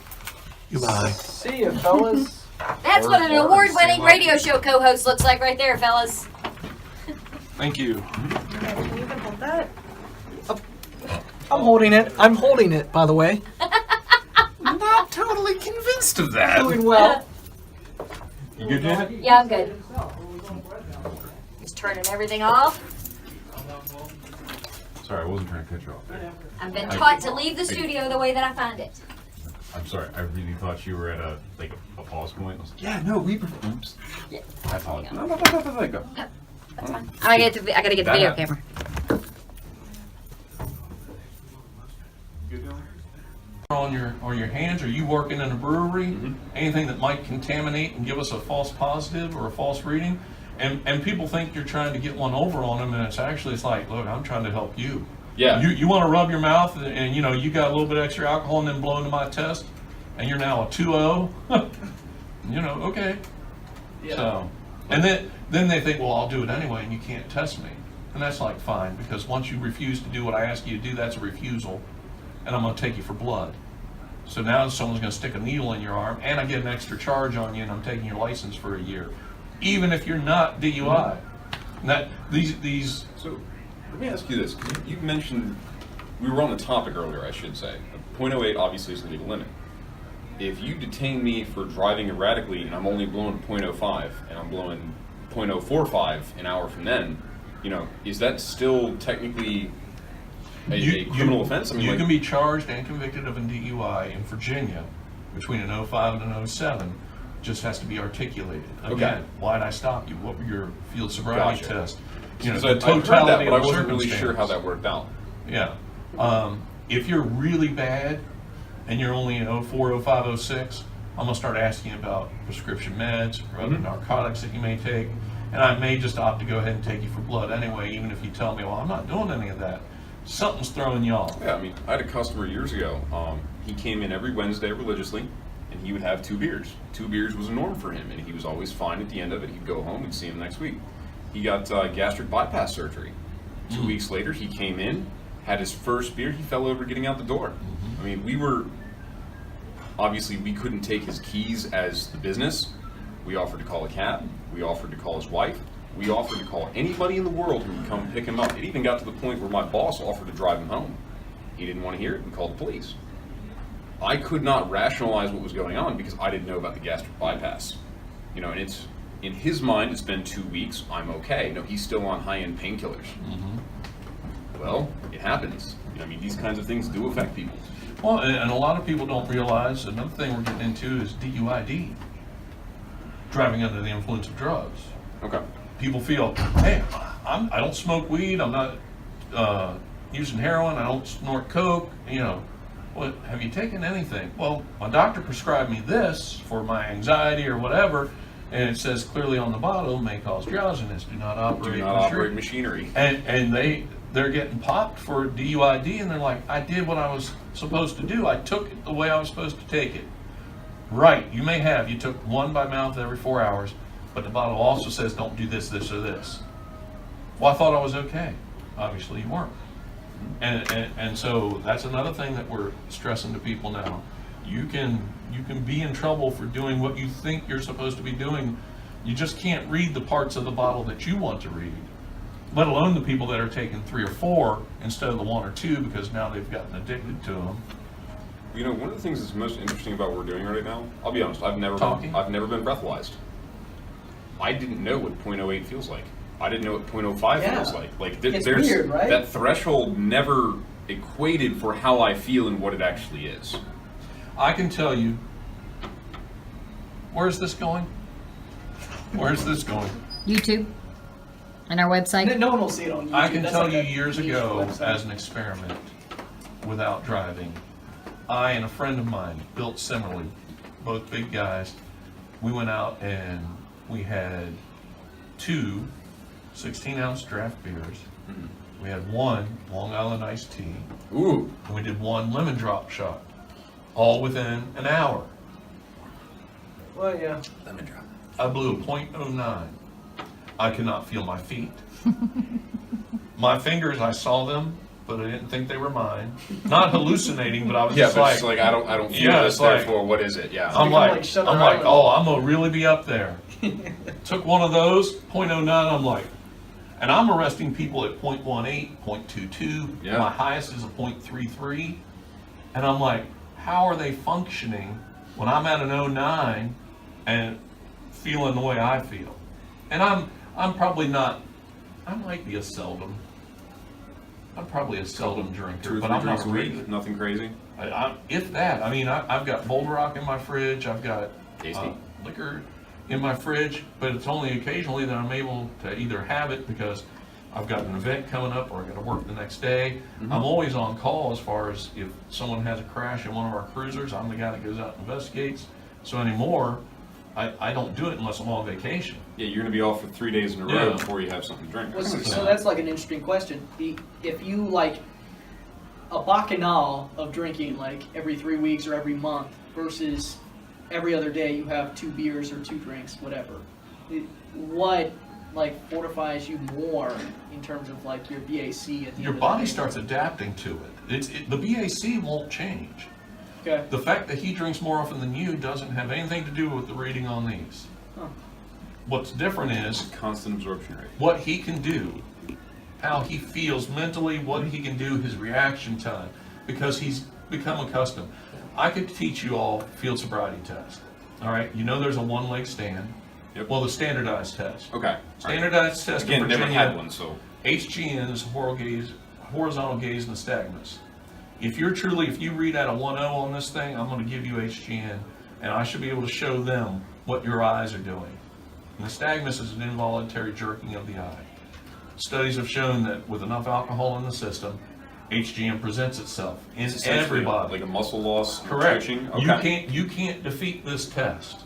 Goodbye. See ya, fellas. That's what an award-winning radio show co-host looks like right there, fellas. Thank you. Can you even hold that? I'm holding it. I'm holding it, by the way. I'm not totally convinced of that. Doing well. You good, Janet? Yeah, I'm good. Just turning everything off. Sorry, I wasn't trying to cut you off there. I've been taught to leave the studio the way that I find it. I'm sorry, I really thought you were at a pause point. I was like, yeah, no, we oops. Yeah. I apologize. No, go. That's fine. I gotta get the video camera. On your hands, are you working in a brewery? Mm-hmm. Anything that might contaminate and give us a false positive or a false reading? And people think you're trying to get one over on them, and it's like, look, I'm trying to help you. Yeah. You want to rub your mouth and you got a little bit extra alcohol and then blow into my test, and you're now a 2-0. Okay. Yeah. So, and then they think, well, I'll do it anyway, and you can't test me, and that's like fine, because once you refuse to do what I ask you to do, that's a refusal, and I'm going to take you for blood. So now someone's going to stick a needle in your arm, and I get an extra charge on you, and I'm taking your license for a year, even if you're not DUI. And that these. So let me ask you this. You mentioned, we were on the topic earlier, I should say. 0.08 obviously is the legal limit. If you detain me for driving erratically and I'm only blowing 0.05 and I'm blowing 0.045 an hour from then, is that still technically a criminal offense? I mean, you can be charged and convicted of a DUI in Virginia between an 05 and an 07. Just has to be articulated. Again, why'd I stop you? What were your field sobriety tests? The totality but I wasn't really sure how that worked out. Yeah. If you're really bad and you're only in 04, 05, 06, I'm going to start asking about prescription meds or other narcotics that you may take. And I may just opt to go ahead and take you for blood anyway, even if you tell me, well, I'm not doing any of that. Something's throwing you off. Yeah, I mean, I had a customer years ago. He came in every Wednesday religiously, and he would have 2 beers. 2 beers was a norm for him, and he was always fine at the end of it. He'd go home, we'd see him next week. He got gastric bypass surgery. 2 weeks later, he came in, had his first beer, he fell over getting out the door. I mean, we couldn't take his keys as the business. We offered to call a cab. We offered to call his wife. We offered to call anybody in the world who would come pick him up. It even got to the point where my boss offered to drive him home. He didn't want to hear it and called the police. I could not rationalize what was going on because I didn't know about the gastric bypass. And it's, in his mind, it's been 2 weeks, I'm okay. No, he's still on high-end painkillers. Well, it happens. These kinds of things do affect people. Well, and a lot of people don't realize another thing we're getting into is DUID, driving under the influence of drugs. Okay. People feel, hey, I don't smoke weed, I'm not using heroin, I don't snort coke, Well, have you taken anything? Well, my doctor prescribed me this for my anxiety or whatever, and it says clearly on the bottle, may cause drowsiness, do not operate machinery. And they're getting popped for DUID, and they're like, I did what I was supposed to do. I took it the way I was supposed to take it. Right, you took 1 by mouth every 4 hours, but the bottle also says don't do this, this, or this. Well, I thought I was okay. Obviously you weren't. And so that's another thing that we're stressing to people now. You can be in trouble for doing what you think you're supposed to be doing. You just can't read the parts of the bottle that you want to read, let alone the people that are taking 3 or 4 instead of the 1 or 2 because now they've gotten addicted to them. One of the things that's most interesting about what we're doing right now, I'll be honest, I've never been breathalyzed. I didn't know what 0.08 feels like. I didn't know what 0.05 feels like. It's weird, right? That threshold never equated for how I feel and what it actually is. I can tell you, where's this going? Where's this going? YouTube and our website. No one will see it on YouTube. I can That's tell like you a years niche ago, website. as an experiment, without driving, I and a friend of mine built similarly, both big guys. We went out and we had 2 16-ounce draft beers. We had 1 Long Island iced tea. Ooh. And we did 1 lemon drop shot, all within an hour. Well, yeah. Lemon drop. I blew a .09. I could not feel my feet. My fingers, I saw them, but I didn't think they were mine. Not hallucinating, but I was just it's like I don't feel this. Therefore, what is it? Yeah. I'm like, oh, I'm gonna really be up there. Took one of those .09. I'm like, and I'm arresting people at .18, .22. Yeah. My highest is a .33, and I'm like, how are they functioning when I'm at an 09 and feeling the way I feel. And I'm probably not, I might be a seldom. I'm probably a seldom drinker, 2 or 3 but I'm not drinks a a regular. week, nothing crazy. If that, I mean, I've got Boulder Rock in my fridge, I've got Tasty. liquor in my fridge, but it's only occasionally that I'm able to either have it because I've got an event coming up or I gotta work the next day. Mm-hmm. I'm always on call as far as if someone has a crash in one of our cruisers, I'm the guy that goes out and investigates. So anymore, I don't do it unless I'm on vacation. Yeah, you're gonna be off for 3 days in a row Yeah. before you have something to drink. Well, so that's like an interesting question. If you like a bacchanal of drinking like every 3 weeks or every month versus every other day you have 2 beers or 2 drinks, whatever. What like fortifies you more in terms of like your BAC at the Your end of body the day? starts adapting to it. The BAC won't change. Okay. The fact that he drinks more often than you doesn't have anything to do with the reading on these. Huh. What's different is Constant absorption rate. what he can do, how he feels mentally, what he can do, his reaction time, because he's become accustomed. I could teach you all field sobriety test. All right, you know there's a one-leg stand. Yep. Well, the standardized test. Okay. All right. Standardized test in Again, never Virginia, had one, so. HGN is horizontal gaze nystagmus. If you read out a 1.0 on this thing, I'm going to give you HGN, and I should be able to show them what your eyes are doing. Nystagmus is an involuntary jerking of the eye. Studies have shown that with enough alcohol in the system, HGN presents itself in It's essentially everybody. like a muscle loss. Correct. Twitching. Okay. You can't defeat this test.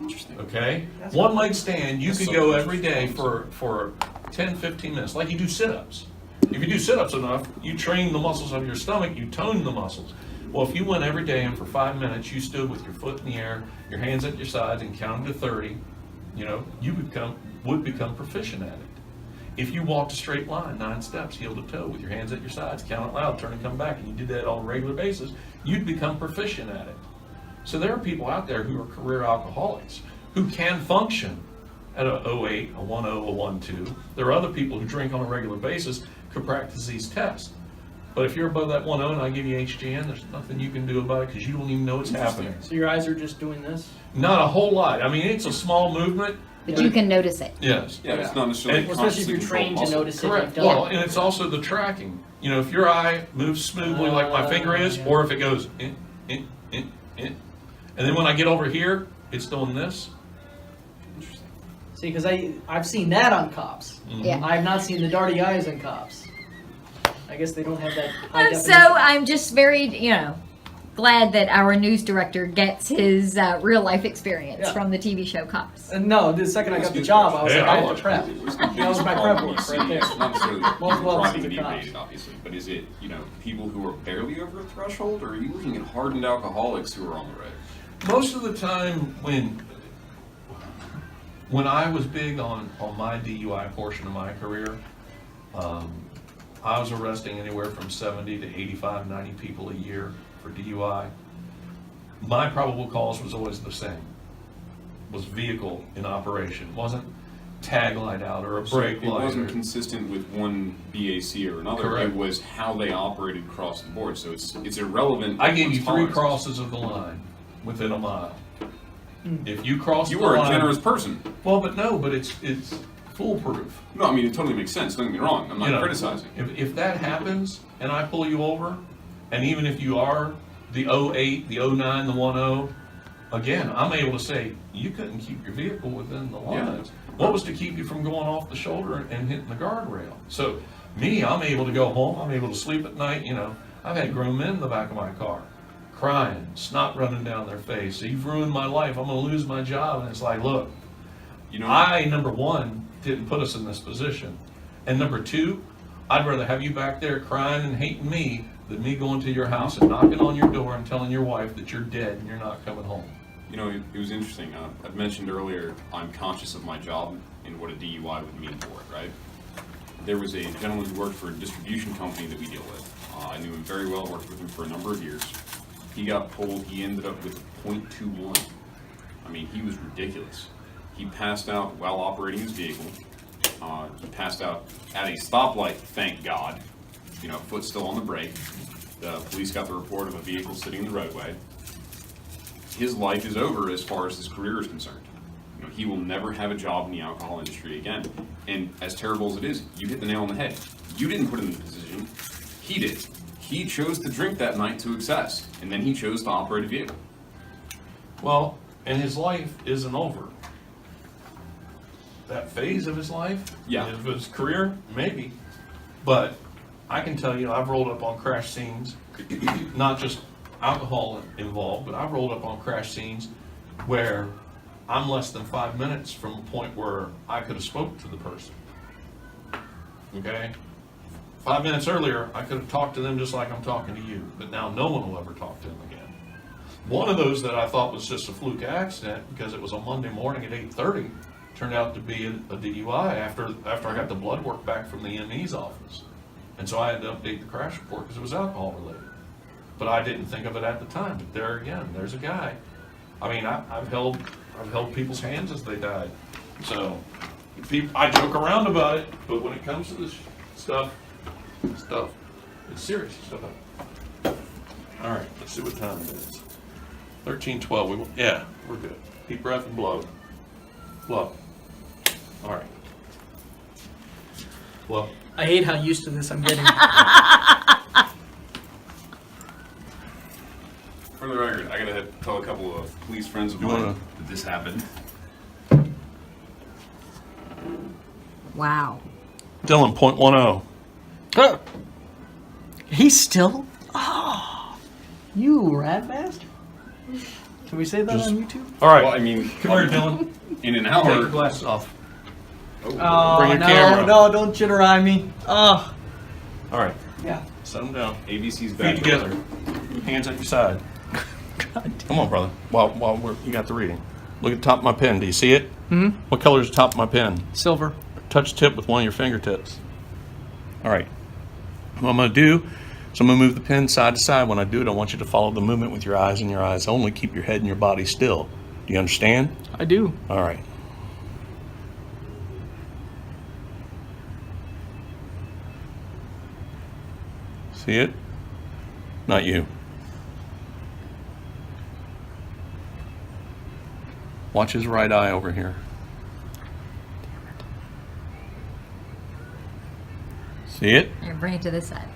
Interesting. Okay? One leg stand, you That's could so go every day interesting. for 10, 15 minutes, like you do sit-ups. If you do sit-ups enough, you train the muscles of your stomach, you tone the muscles. Well, if you went every day and for 5 minutes you stood with your foot in the air, your hands at your sides and counted to 30, you know, you would become proficient at it. If you walked a straight line, 9 steps, heel to toe, with your hands at your sides, count it loud, turn and come back, and you did that on a regular basis, you'd become proficient at it. So there are people out there who are career alcoholics who can function at a 0.8, a 1.0, a 1.2. There are other people who drink on a regular basis, could practice these tests. But if you're above that 1.0 and I give you HGN, there's nothing you can do about it because you don't even know it's happening. So your eyes are just doing this? Not a whole lot. I mean, it's a small movement. But you can notice it. Yes. Yeah, it's not necessarily. And- Especially if you're consciously trained to controlled notice muscle. it. Correct. You've done Well, it. and it's also the tracking. You know, if your eye moves smoothly like my finger is, yeah. or if it goes in, and then when I get over here, it's doing this. Interesting. See, because I've seen that on cops. Yeah. I've not seen the darty eyes on cops. I guess they don't have that high And definition. so I'm just very, glad that our news director gets his real life experience Yeah. from the TV show Cops. No, the second I got the job, I was Yeah, like, I I have watched to prep. What's the That was biggest my problem prep you work see? right there. It's not necessarily Most well driving received cops. inebriated, obviously, but is it, people who are barely over a threshold, or are you looking at hardened alcoholics who are on the road? Most of the time, when I was big on my DUI portion of my career, I was arresting anywhere from 70 to 85, 90 people a year for DUI. My probable cause was always the same. Was vehicle in operation. Wasn't tag light out or a brake It light. wasn't or- consistent with one BAC or another. Correct. It was how they operated across the board. So it's irrelevant. I gave you 3 tolerances. crosses of the line within a mile. If you cross You the were a line, generous person. well, but it's foolproof. No, I mean, it totally makes sense. Don't get me wrong. I'm not You know, criticizing. If that happens and I pull you over, and even if you are the 08, the 09, the 10, again, I'm able to say, you couldn't keep your vehicle within the lines. What was to keep you from going off the shoulder and hitting the guardrail? So me, I'm able to go home, I'm able to sleep at night, I've had grown men in the back of my car, crying, snot running down their face. You've ruined my life, I'm gonna lose my job. And it's like, look, I, number one, didn't put us in this position. And number two, I'd rather have you back there crying and hating me than me going to your house and knocking on your door and telling your wife that you're dead and you're not coming home. It was interesting. I've mentioned earlier, I'm conscious of my job and what a DUI would mean for it, right? There was a gentleman who worked for a distribution company that we deal with. I knew him very well, worked with him for a number of years. He got pulled, he ended up with a .21. I mean, he was ridiculous. He passed out while operating his vehicle. He passed out at a stoplight, thank God. Foot still on the brake. The police got the report of a vehicle sitting in the roadway. His life is over as far as his career is concerned. You know, he will never have a job in the alcohol industry again. And as terrible as it is, you hit the nail on the head. You didn't put him in the position. He did. He chose to drink that night to excess, and then he chose to operate a vehicle. Well, and his life isn't over. That phase of his life, of his career, maybe. But I can tell you, I've rolled up on crash scenes, not just alcohol involved, but I've rolled up on crash scenes where I'm less than 5 minutes from a point where I could have spoke to the person. Okay? 5 minutes earlier, I could have talked to them just like I'm talking to you, but now no one will ever talk to them again. One of those that I thought was just a fluke accident because it was a Monday morning at 8:30 turned out to be a DUI after I got the blood work back from the ME's office. And so I had to update the crash report because it was alcohol related. But I didn't think of it at the time. But there again, there's a guy. I mean, I've held people's hands as they died. So I joke around about it, but when it comes to this stuff, it's serious stuff. All right, let's see what time it is. 13:12. Yeah, we're good. Deep breath and blow. Blow. All right. Blow. I hate how used to this I'm getting. For the record, I gotta tell a couple of police friends of mine that this happened. Wow. Dylan, 0.10. He's still? Oh, you rat bastard. Can we say that on YouTube? All right. Well, I mean, come here, Dylan. In an Take hour. your glasses off. Oh, Bring your camera. no, don't jitter-eye me. Oh. All right. Yeah. Set them down. ABC's back. Feet together. Hands at your side. Come on, brother. While you got the reading. Look at the top of my pen. Do you see it? Hmm? What color is the top of my pen? Silver. Touch the tip with one of your fingertips. All right. What I'm going to do is I'm going to move the pen side to side. When I do it, I want you to follow the movement with your eyes and your eyes only. Keep your head and your body still. Do you understand? I do. All right. See it? Not you. Watch his right eye over here. See it? Here, bring it to this side.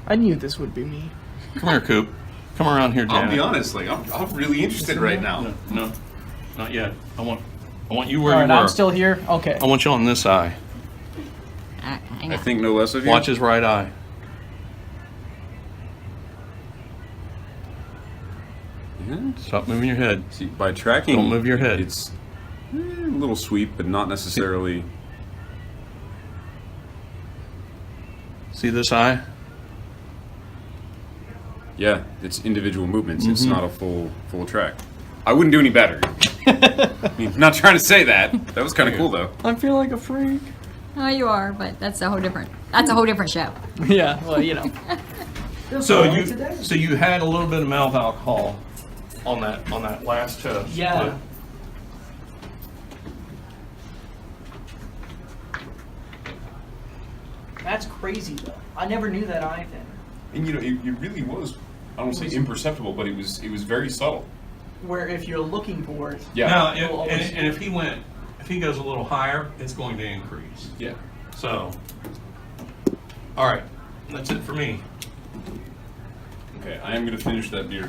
I knew this would be me. Come here, Coop. Come around here, Janet. I'll be honest, like I'm really interested right now. No, not yet. I want you where All you right, were. I'm still here? Okay. I want you on this eye. I think no less of you. Watch his right eye. Yeah. Stop moving your head. See, by tracking, Don't move your head. It's a little sweep, but not necessarily. See this eye? Yeah, it's individual movements. It's not a full track. I wouldn't do any better. I mean, I'm not trying to say that. That was kind of cool, though. I feel like a freak. Oh, you are, but that's a whole different show. Yeah, well, you know. So you had a little bit of mouth alcohol on that last test. Yeah. That's crazy though. I never knew that either. And you know, it really was. I don't want to say imperceptible, but it was very subtle. Where if you're looking for it, Yeah. Now, if he goes a little higher, it's going to increase. Yeah. So, all right, that's it for me. Okay, I am going to finish that beer.